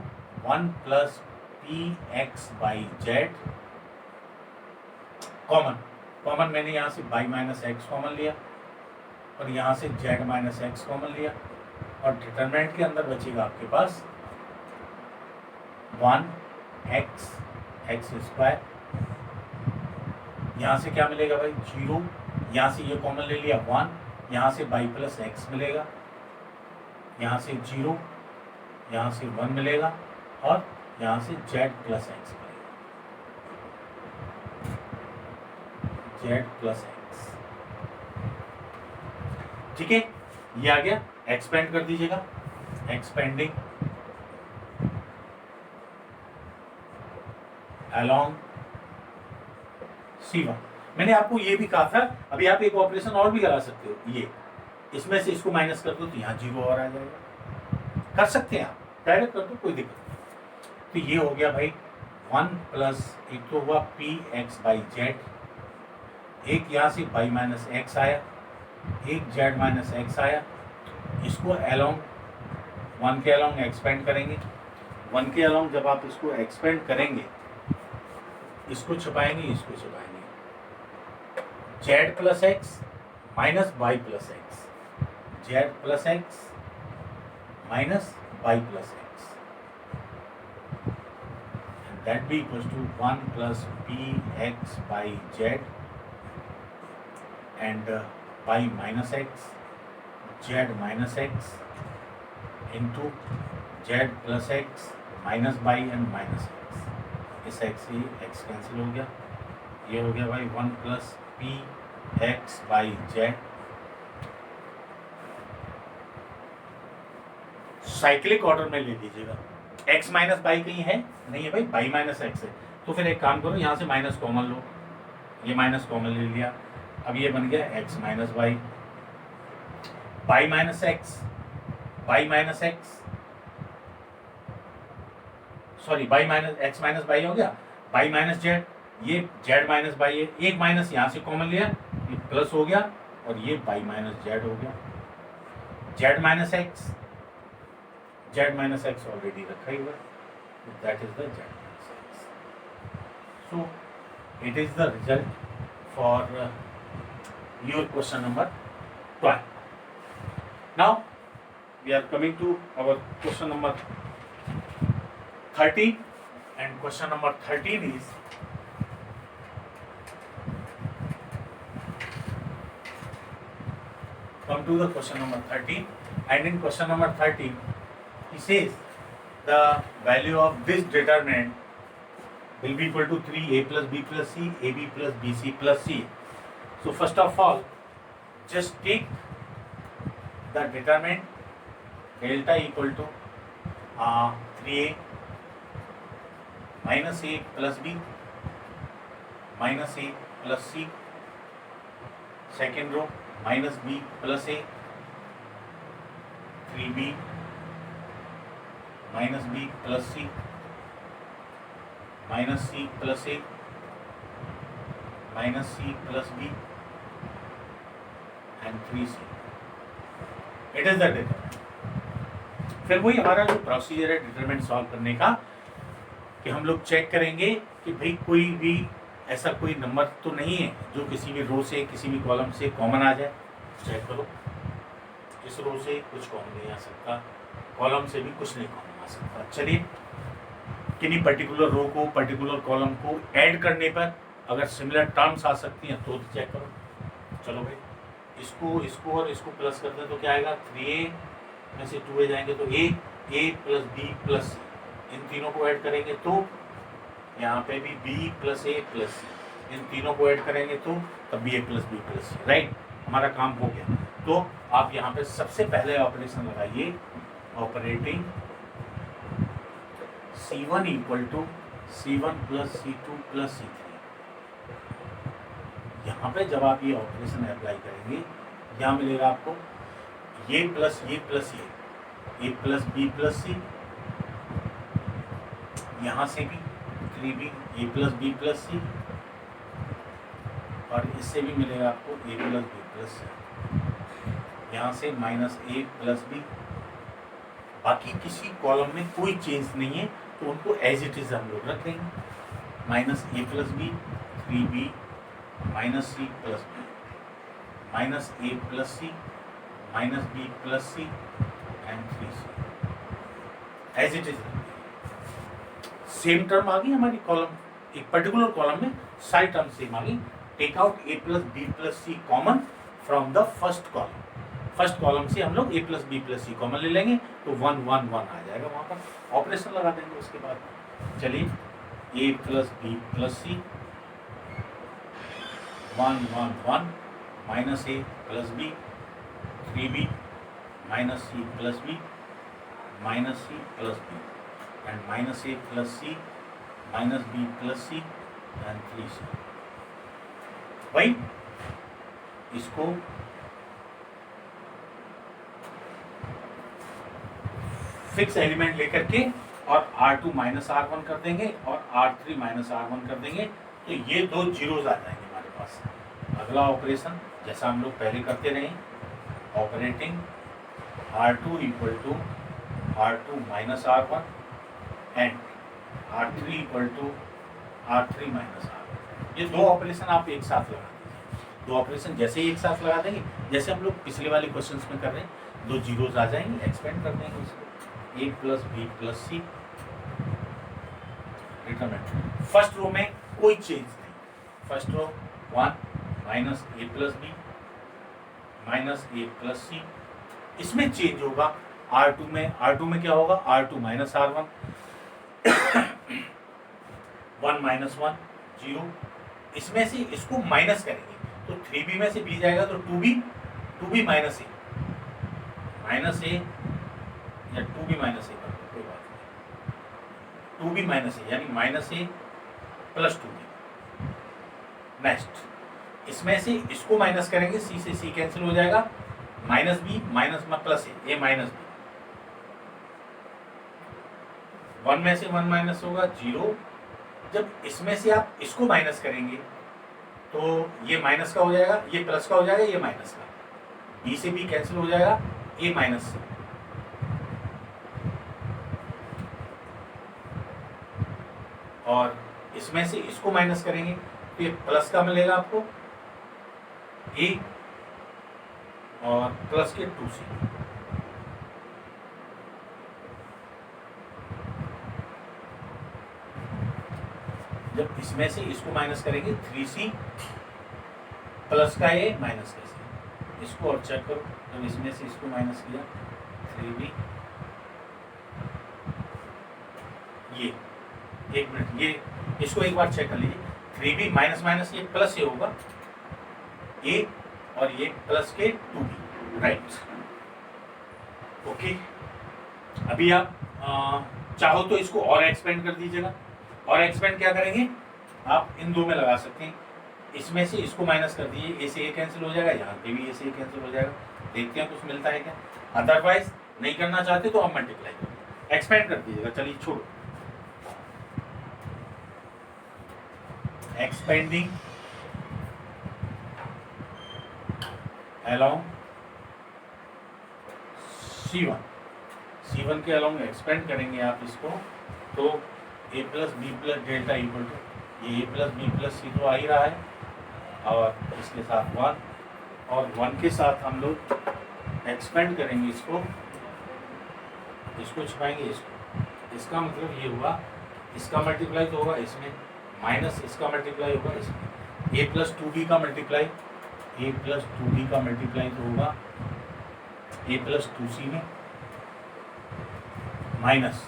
1 plus p x by z common मैंने यहाँ से बाई माइनस एक्स कॉमन लिया और यहाँ से जेड माइनस एक्स कॉमन लिया और डिटरमिनेंट के अंदर बचेगा आपके पास 1 एक्स स्क्वायर। यहाँ से क्या मिलेगा भाई 0, यहाँ से ये कॉमन ले लिया 1, यहाँ से बाई प्लस एक्स मिलेगा, यहाँ से 0, यहाँ से 1 मिलेगा और यहाँ से जेड प्लस एक्स मिलेगा, जेड प्लस एक्स। ठीक है, ये आ गया। एक्सपेंड कर दीजिएगा, एक्सपेंडिंग along C1। मैंने आपको ये भी कहा था, अभी आप एक ऑपरेशन और भी करा सकते हो, ये इसमें से इसको माइनस कर दो तो यहाँ 0 और आ जाएगा, कर सकते हैं आप, डायरेक्ट कर दो, कोई दिक्कत नहीं। तो ये हो गया भाई 1 प्लस एक तो हुआ पी एक्स बाई जेड, एक यहाँ से बाई माइनस एक्स आया, एक जेड माइनस एक्स आया, इसको अलोंग 1 के अलोंग एक्सपेंड करेंगे। 1 के अलोंग जब आप इसको एक्सपेंड करेंगे, इसको छुपाएंगे, इसको छुपाएंगे, z plus x minus y plus x, z plus x minus y plus x, and that B equals to 1 plus p x by z and y minus x, z minus x into z plus x minus y and minus x. इस x से x cancel हो गया, ये हो गया भाई 1 plus p x by z. Cyclic order में ले लीजिएगा, एक्स माइनस बाई कहीं है नहीं है भाई, बाई माइनस एक्स है, तो फिर एक काम करो, यहाँ से माइनस कॉमन लो, ये माइनस कॉमन ले लिया, अब ये बन गया x minus by, by minus x, by minus x, sorry by minus X minus by हो गया, बाई माइनस जेड, ये जेड माइनस बाई है, एक माइनस यहाँ से कॉमन लिया, ये प्लस हो गया और ये बाई माइनस जेड हो गया, Z minus x, z minus x already रखा ही हुआ, that is the Z minus x. So it is the result for your question number 12. Now we are coming to our question number 13, and question number 13 is come to the question number 13, and in question number 13 he says the value of this determinant will be equal to 3a plus b plus c, ab plus bc plus c. So first of all, just take the determinant delta equal to 3a minus a plus b minus a plus c, second row minus b plus a, 3b minus b plus c minus c plus a minus c plus b and 3c. It is the determinant. फिर वही हमारा जो procedure है determinant solve करने का, कि हम लोग चेक करेंगे कि भाई कोई भी ऐसा कोई नंबर तो नहीं है जो किसी भी रो से किसी भी कॉलम से कॉमन आ जाए। चेक करो, इस रो से कुछ कॉमन नहीं आ सकता, कॉलम से भी कुछ नहीं कॉमन आ सकता। चलिए किन्हीं पर्टिकुलर रो को पर्टिकुलर कॉलम को ऐड करने पर अगर सिमिलर टर्म्स आ सकती हैं तो चेक करो। चलो भाई इसको इसको और इसको प्लस करते हैं तो क्या आएगा, 3a में से 2a जाएंगे तो a plus b plus c, इन तीनों को ऐड करेंगे तो यहाँ पे भी b plus a plus c, इन तीनों को ऐड करेंगे तो तब भी a plus b plus c, right. हमारा काम हो गया। तो आप यहाँ पे सबसे पहले ऑपरेशन लगाइए, operating c1 equal to c1 plus c2 plus c3। यहाँ पे जब आप ये ऑपरेशन अप्लाई करेंगे, यहाँ मिलेगा आपको ये प्लस ये प्लस ये प्लस बी प्लस सी, यहाँ से भी 3b ए प्लस बी प्लस सी, और इससे भी मिलेगा आपको ए प्लस बी प्लस सी, यहाँ से माइनस ए प्लस बी। बाकी किसी कॉलम में कोई चेंज नहीं है तो उनको एज इट इज हम लोग रख देंगे, minus a plus b, 3b minus c plus b, minus a plus c, minus b plus c and 3c, as it is. Same term आ गई हमारी कॉलम, एक पर्टिकुलर कॉलम में सारी टर्म सेम आ गई। Take out a plus b plus c common from the first column, first column से हम लोग a plus b plus c common ले लेंगे तो 1 1 1 आ जाएगा, वहां पर ऑपरेशन लगा देंगे। उसके बाद चलिए a plus b plus c, 1 1 1 minus a plus b, 3b minus c plus b, minus c plus b and minus a plus c, minus b plus c and 3c। भाई इसको फिक्स एलिमेंट लेकर के और R2 minus R1 कर देंगे और R3 minus R1 कर देंगे तो ये दो जीरोज आ जाएंगे हमारे पास। अगला ऑपरेशन जैसा हम लोग पहले करते रहे, operating R2 equal to R2 minus R1 and R3 equal to R3 minus R1। ये दो ऑपरेशन आप एक साथ लगा दीजिए। दो ऑपरेशन जैसे ही एक साथ लगा देंगे, जैसे हम लोग पिछले वाले क्वेश्चंस में कर रहे हैं, दो जीरोज आ जाएंगे, एक्सपेंड कर देंगे इसको, ए प्लस बी प्लस सी। डिटरमिनेंट फर्स्ट रो में कोई चेंज नहीं, first row 1 minus a plus b minus a plus सी। इसमें चेंज होगा R2 में, R2 में क्या होगा, R2 माइनस R1, 1 माइनस 1 0। इसमें से इसको माइनस करेंगे तो 3b में से b जाएगा तो 2b माइनस ए या 2b माइनस ए, कोई बात नहीं, 2b माइनस ए यानी minus a plus 2b। Next इसमें से इसको माइनस करेंगे, c से c कैंसिल हो जाएगा, माइनस बी माइनस प्लस ए माइनस बी, 1 में से 1 माइनस होगा 0। जब इसमें से आप इसको माइनस करेंगे तो ये माइनस का हो जाएगा, ये प्लस का हो जाएगा, ये माइनस का, b से b कैंसिल हो जाएगा, a माइनस c। और इसमें से इसको माइनस करेंगे तो ये प्लस का मिलेगा आपको a और प्लस के 2c। जब इसमें से इसको माइनस करेंगे 3c प्लस का a माइनस का c। इसको और चेक करो, जब इसमें से इसको माइनस किया 3b, ये एक मिनट, ये इसको एक बार चेक कर लीजिए, 3b माइनस माइनस ये प्लस ये होगा a और ये प्लस के 2b, राइट। ओके, अभी आप चाहो तो इसको और एक्सपेंड कर दीजिएगा। और एक्सपेंड क्या करेंगे, आप इन दो में लगा सकते हैं, इसमें से इसको माइनस कर दीजिए, ए से ए कैंसिल हो जाएगा, यहाँ पे भी ए से ए कैंसिल हो जाएगा, देखते हैं कुछ मिलता है क्या। अदरवाइज नहीं करना चाहते तो आप मल्टीप्लाई करिए, एक्सपेंड कर दीजिएगा। चलिए छोड़ो, एक्सपेंडिंग along C1 के along एक्सपेंड करेंगे आप इसको, तो a plus b plus delta equal to ये a plus b plus c तो आ ही रहा है, और इसके साथ 1 और 1 के साथ हम लोग एक्सपेंड करेंगे इसको छिपाएंगे इसको। इसका मतलब ये हुआ, इसका मल्टीप्लाई तो होगा इसमें, माइनस इसका मल्टीप्लाई होगा इसमें, a प्लस 2b का मल्टीप्लाई ए प्लस 2b का मल्टीप्लाई तो होगा ए प्लस 2c में, माइनस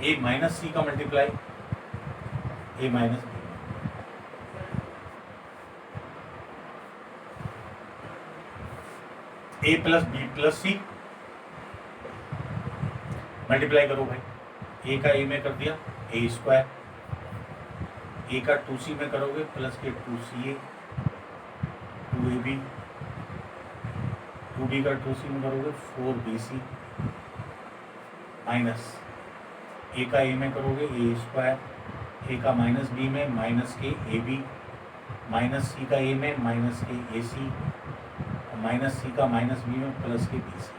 ए माइनस सी का मल्टीप्लाई ए माइनस बी में, ए plus b plus C multiply करो भाई, ए का ए में कर दिया ए स्क्वायर, ए का 2c में करोगे प्लस के 2ca 2ab, 2b का 2c में करोगे 4bc, माइनस ए का ए में करोगे ए स्क्वायर, ए का माइनस बी में माइनस के ए बी, माइनस सी का ए में माइनस के ए सी, माइनस सी का माइनस बी में प्लस के b c,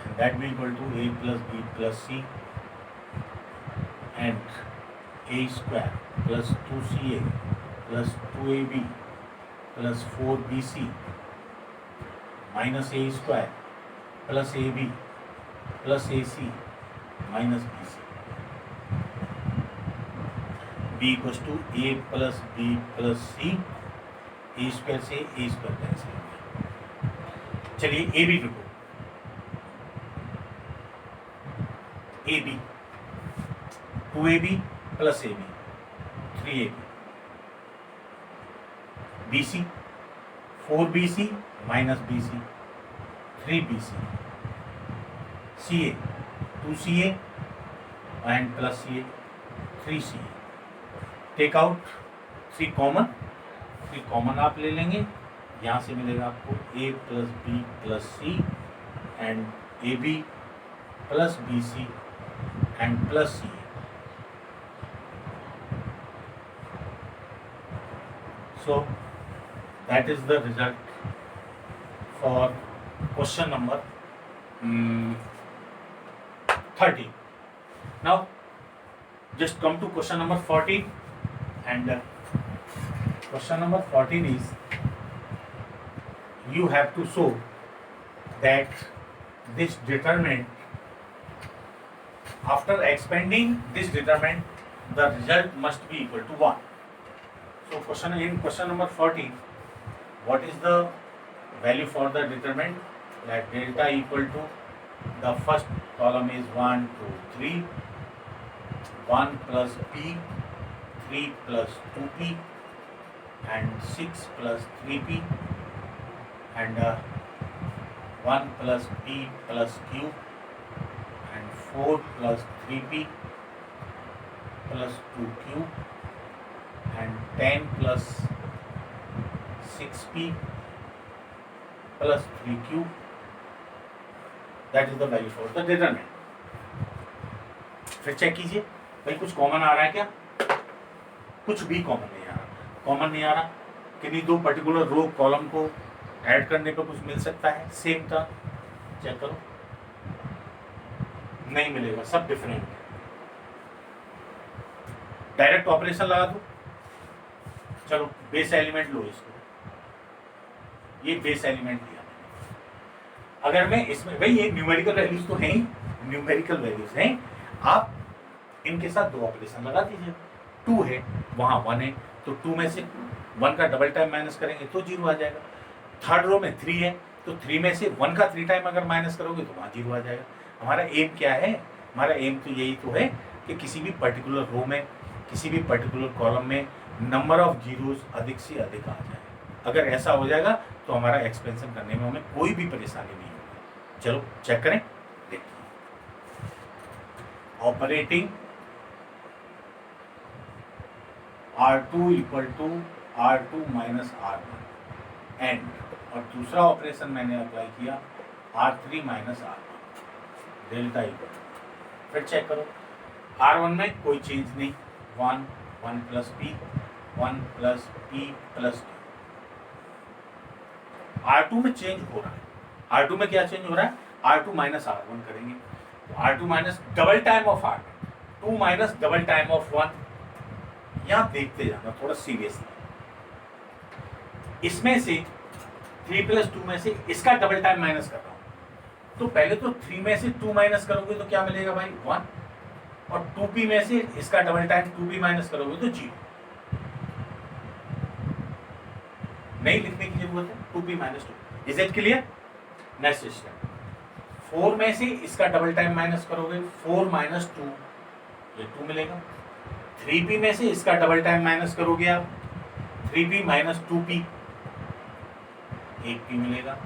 and that will equal to a plus b plus c and a square plus 2ca plus 2ab plus 4bc minus a square plus a b plus a c minus b c, b equals to a plus b plus c, a square से a square cancel हो गया। चलिए a b लिखो, a b 2ab plus a b 3ab, b c 4bc minus b c 3bc, c a 2ca and plus c a 3ca, take out 3 common आप ले लेंगे, यहाँ से मिलेगा आपको a plus b plus c and a b plus b c and plus c a. So that is the result for question number 30. Now just come to question number 14, and question number 14 is you have to show that this determinant, after expanding this determinant, the result must be equal to 1. So question number 14, what is the value for the determinant? That delta equal to, the first column is 1 2 3, 1 plus p, 3 plus 2p and 6 plus 3p and 1 plus p plus q and 4 plus 3p plus 2q and 10 plus 6p plus 3q, that is the value for the determinant. फिर check कीजिए भाई कुछ common आ रहा है क्या? कुछ भी कॉमन नहीं आ रहा। कॉमन नहीं आ रहा, किन्हीं दो पर्टिकुलर रो कॉलम को ऐड करने पर कुछ मिल सकता है सेम था, चेक करो, नहीं मिलेगा, सब डिफरेंट है। डायरेक्ट ऑपरेशन लगा दो, चलो बेस एलिमेंट लो इसको, ये बेस एलिमेंट लिया मैंने। अगर मैं इसमें भाई ये न्यूमेरिकल वैल्यूज तो हैं ही, न्यूमेरिकल वैल्यूज हैं, आप इनके साथ दो ऑपरेशन लगा दीजिए। 2 है वहाँ 1 है, तो 2 में से 1 का डबल टाइम माइनस करेंगे तो 0 आ जाएगा। थर्ड रो में 3 है, तो 3 में से 1 का 3 टाइम अगर माइनस करोगे तो वहाँ 0 आ जाएगा। हमारा एम क्या है? हमारा एम तो यही तो है कि किसी भी पर्टिकुलर रो में, किसी भी पर्टिकुलर कॉलम में नंबर ऑफ जीरोस अधिक से अधिक आ जाए। अगर ऐसा हो जाएगा तो हमारा एक्सपेंशन करने में हमें कोई भी परेशानी नहीं होगी। चलो चेक करें, देखिए operating R2 equal to R2 minus R1 and, और दूसरा ऑपरेशन मैंने अप्लाई किया R3 minus R1 delta equal. फिर चेक करो, R1 में कोई चेंज नहीं, 1 plus P, 1 plus P plus Q। R2 में चेंज हो रहा है, R2 में क्या चेंज हो रहा है? R2 माइनस R1 करेंगे, तो R2 minus double time of R1, 2 minus double time of 1। यहाँ देखते जाना थोड़ा सीरियसली, इसमें से 3 प्लस 2 में से इसका डबल टाइम माइनस कर रहा हूं, तो पहले तो 3 में से 2 माइनस करोगे तो क्या मिलेगा भाई? 1, और 2p में से इसका डबल टाइम 2p माइनस करोगे तो 0। नहीं लिखने की जरूरत है, 2p minus 2। Is it clear? Next step, 4 में से इसका डबल टाइम माइनस करोगे, 4 माइनस 2, ये 2 मिलेगा। 3p में से इसका डबल टाइम माइनस करोगे आप, 3p माइनस 2p, 1p मिलेगा।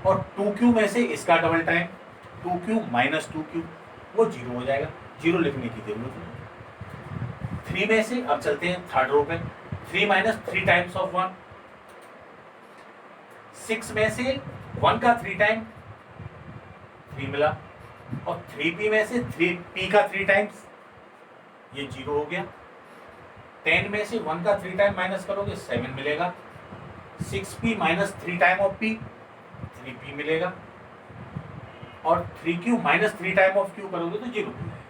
और 2q में से इसका double time, 2q minus 2q, वो 0 हो जाएगा, 0 लिखने की जरूरत नहीं। 3 में से अब चलते हैं थर्ड रो पे, 3 माइनस 3 टाइम्स ऑफ 1, 6 में से 1 का 3 टाइम, 3 मिला। और 3p में से 3p का 3 टाइम्स, ये 0 हो गया। 10 में से 1 का 3 टाइम माइनस करोगे 7 मिलेगा। 6p minus 3 time of p, 3p मिलेगा। और 3q minus 3 time of q करोगे तो 0 मिलेगा।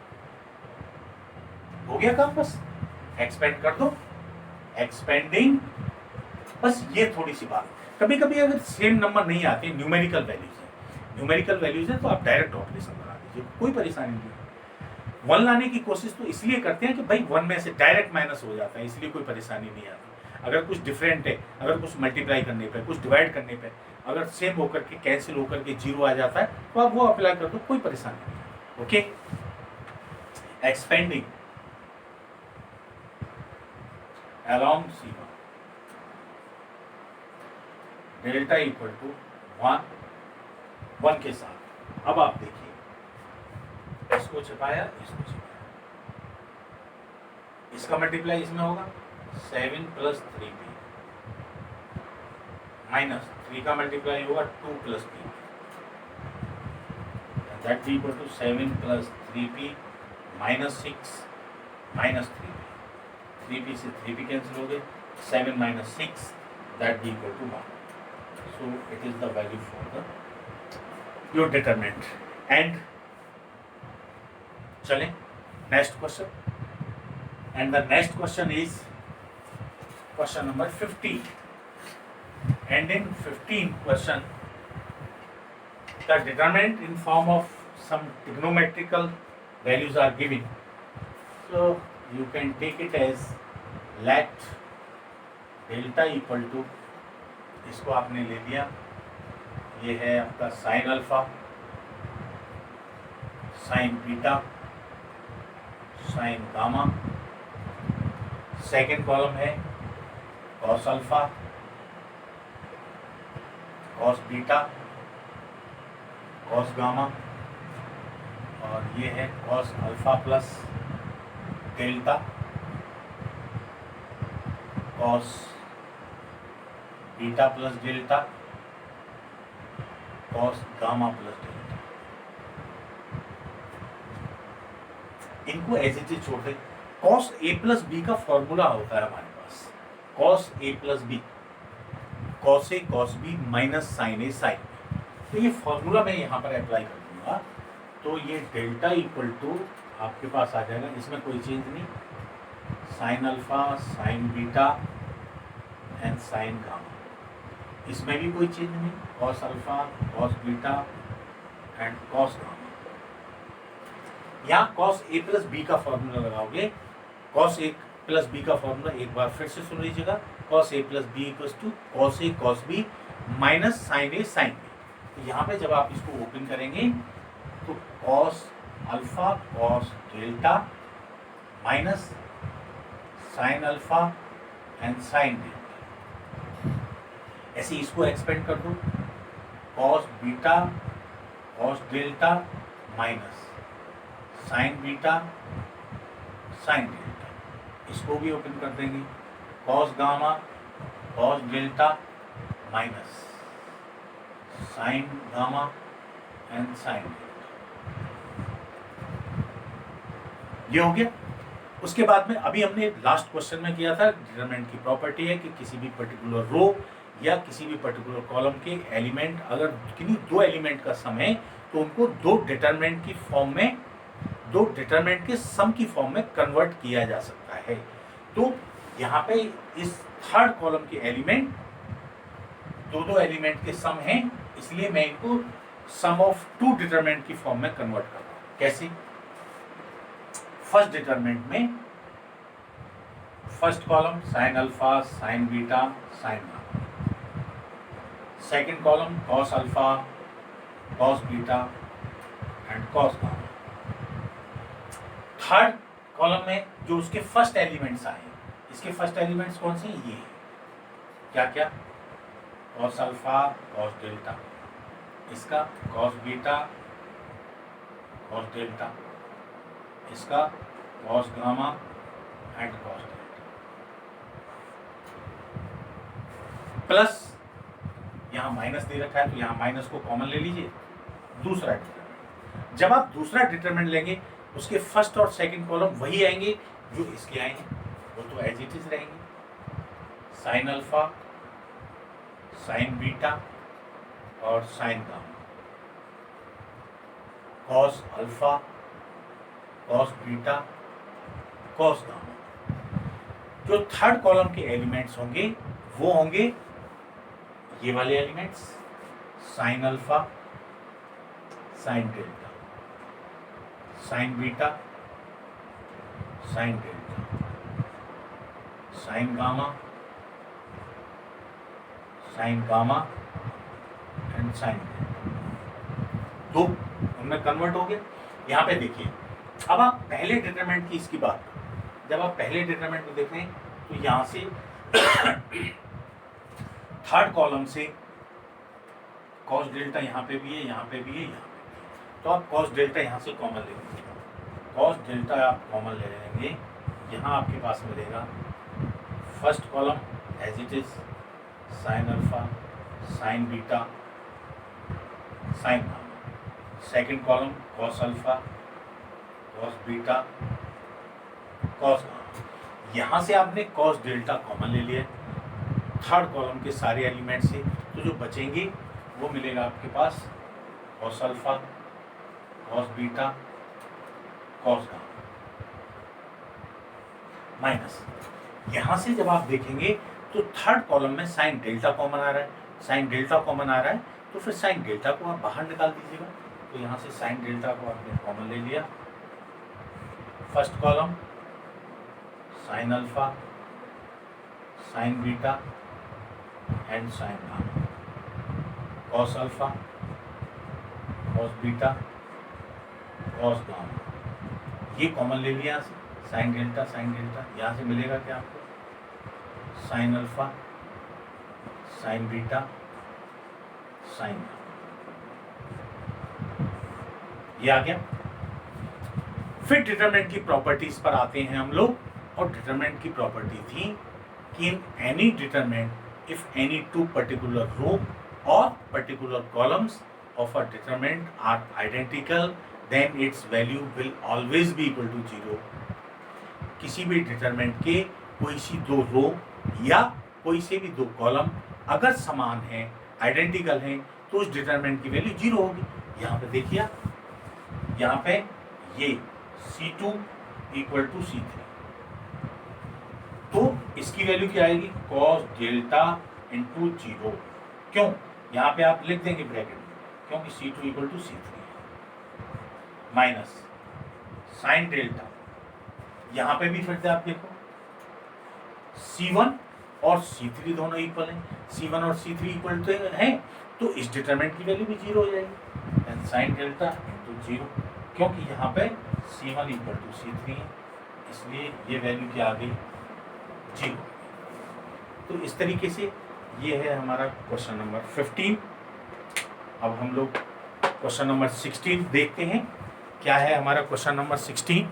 हो गया काम, बस एक्सपेंड कर दो, एक्सपेंडिंग। बस ये थोड़ी सी बात, कभी कभी अगर सेम नंबर नहीं आते, न्यूमेरिकल वैल्यूज है तो आप डायरेक्ट डॉटलेशन बना दीजिए, कोई परेशानी नहीं है। 1 लाने की कोशिश तो इसलिए करते हैं कि भाई 1 में से डायरेक्ट माइनस हो जाता है, इसलिए कोई परेशानी नहीं आती। अगर कुछ डिफरेंट है, अगर कुछ मल्टीप्लाई करने पे, कुछ डिवाइड करने पे अगर सेम होकर के कैंसिल होकर के 0 आ जाता है तो आप वो अप्लाई कर दो, कोई परेशानी नहीं। Okay, expanding along C1, delta equal to 1 के साथ। अब आप देखिए, इसको छिपाया, इसको छिपाया, इसका मल्टीप्लाई इसमें होगा 7 प्लस 3p, माइनस 3 का मल्टीप्लाई होगा 2 plus p, that equal to 7 प्लस 3p minus 6 minus 3p, 3p से 3p कैंसिल हो गए, 7 minus 6, that B equal to 1। So it is the value for your determinant. And चलें next question, and the next question is question number 15. And in 15 question, the determinant in form of some trigonometrical values are given. So you can take it as let delta equal to, इसको आपने ले लिया, ये है आपका sine alpha, sine beta, sine gamma. Second column है cos alpha, cos beta, cos gamma, और ये है cos alpha plus delta, cos beta plus delta, cos gamma plus delta. इनको एज इट इज छोड़ दे। कॉस ए प्लस बी का formula होता है हमारे पास, cos a plus b, cos a cos b minus sine a sine b. तो ये फॉर्मूला मैं यहाँ पर अप्लाई कर दूंगा, तो ये डेल्टा इक्वल टू आपके पास आ जाएगा, इसमें कोई चेंज नहीं, sine alpha sine beta and sine gamma, इसमें भी कोई चेंज नहीं, cos alpha cos beta and cos gamma. यहाँ कॉस ए प्लस बी का फॉर्मूला लगाओगे, कॉस ए प्लस बी का फॉर्मूला एक बार फिर से सुन लीजिएगा, cos a plus b equals to cos a cos b minus sine a sine b. तो यहाँ पे जब आप इसको ओपन करेंगे तो cos alpha cos delta minus sine alpha and sine delta, ऐसे इसको एक्सपेंड कर दो, cos beta cos delta minus sign beta sine delta, इसको भी ओपन कर देंगे, cos gamma cos delta minus sign gamma and sine delta. ये हो गया। उसके बाद में अभी हमने लास्ट क्वेश्चन में किया था, डिटरमिनेंट की प्रॉपर्टी है कि किसी भी पर्टिकुलर रो या किसी भी पर्टिकुलर कॉलम के एलिमेंट अगर किन्हीं 2 एलिमेंट का सम है तो उनको 2 डिटरमिनेंट की फॉर्म में, 2 डिटरमिनेंट के सम की फॉर्म में कन्वर्ट किया जा सकता है। तो यहाँ पे इस थर्ड कॉलम के एलिमेंट 2 एलिमेंट के सम हैं, इसलिए मैं इनको सम ऑफ 2 डिटरमिनेंट की फॉर्म में कन्वर्ट कर रहा हूँ। कैसे? फर्स्ट डिटरमिनेंट में first column sign alpha sine beta sine gamma, second column cos alpha, cos beta and cos gamma. Third column में जो उसके फर्स्ट एलिमेंट्स आए, इसके फर्स्ट एलिमेंट्स कौन से हैं? ये क्या क्या? कॉस अल्फा, कॉस डेल्टा, इसका कॉस बीटा, कॉस डेल्टा, इसका cos gamma and cos delta, plus यहाँ माइनस दे रखा है तो यहाँ माइनस को कॉमन ले लीजिए। दूसरा डिटरमिनेंट, जब आप दूसरा डिटरमिनेंट लेंगे उसके फर्स्ट और सेकंड कॉलम वही आएंगे जो इसके आए हैं, वो तो एज इट इज रहेंगे। साइन अल्फा, साइन बीटा और sign gamma, cos alpha, cos beta, cos gamma. जो थर्ड कॉलम के एलिमेंट्स होंगे वो होंगे ये वाले elements, sign alpha, sine delta, sign beta, sine delta, sign gamma, sign gamma and sine delta. दो उनमें कन्वर्ट हो गए। यहाँ पे देखिए, अब आप पहले डिटरमिनेंट की इसकी बात, जब आप पहले डिटरमिनेंट को देख रहे हैं तो यहाँ से थर्ड कॉलम से कॉस डेल्टा यहाँ पे भी है, यहाँ पे भी है, यहाँ पे भी है, तो आप कॉस डेल्टा यहाँ से कॉमन ले लेंगे। कॉस डेल्टा आप कॉमन ले लेंगे, यहाँ आपके पास मिलेगा first column as it is sine alpha, sine beta, sine gamma. Second column cos alpha, cos beta, cos gamma. यहाँ से आपने कॉस डेल्टा कॉमन ले लिया थर्ड कॉलम के सारे एलिमेंट से, तो जो बचेंगे वो मिलेगा आपके पास cos alpha, cos beta, cos gamma, minus. यहाँ से जब आप देखेंगे तो थर्ड कॉलम में साइन डेल्टा कॉमन आ रहा है, साइन डेल्टा कॉमन आ रहा है तो फिर साइन डेल्टा को आप बाहर निकाल दीजिएगा। तो यहाँ से साइन डेल्टा को आपने कॉमन ले लिया। First column sign alpha, sine beta and sine gamma, cos alpha, cos beta, cos gamma, ये कॉमन ले लिया यहाँ से, साइन डेल्टा, साइन डेल्टा। यहाँ से मिलेगा क्या आपको? Sign alpha, sine beta, sine gamma, ये आ गया। फिर डिटरमिनेंट की प्रॉपर्टीज पर आते हैं हम लोग, और डिटरमिनेंट की प्रॉपर्टी थी कि in any determinant if any two particular row और particular columns of a determinant are identical then its value will always be equal to 0। किसी भी डिटरमिनेंट के कोई सी दो रो या कोई से भी दो कॉलम अगर समान हैं, आइडेंटिकल हैं, तो उस डिटरमिनेंट की वैल्यू 0 होगी। यहाँ पे देखिए, यहाँ पे ये C2 इक्वल टू C3, तो इसकी वैल्यू क्या आएगी? cos delta into 0। क्यों? यहाँ पे आप लिख देंगे ब्रैकेट, क्योंकि C2 equal to C3 minus sine delta. यहाँ पे भी फिर से आप देखो C1 और C3 दोनों इक्वल हैं, C1 और C3 इक्वल तो हैं, तो इस डिटरमिनेंट की वैल्यू भी 0 हो जाएगी। एंड साइन डेल्टा इंटू 0, क्योंकि यहाँ पे C1 इक्वल टू C3 है, इसलिए ये वैल्यू क्या आ गई? 0। तो इस तरीके से ये है हमारा क्वेश्चन नंबर 15। अब हम लोग क्वेश्चन नंबर 16 देखते हैं। क्या है हमारा क्वेश्चन नंबर 16?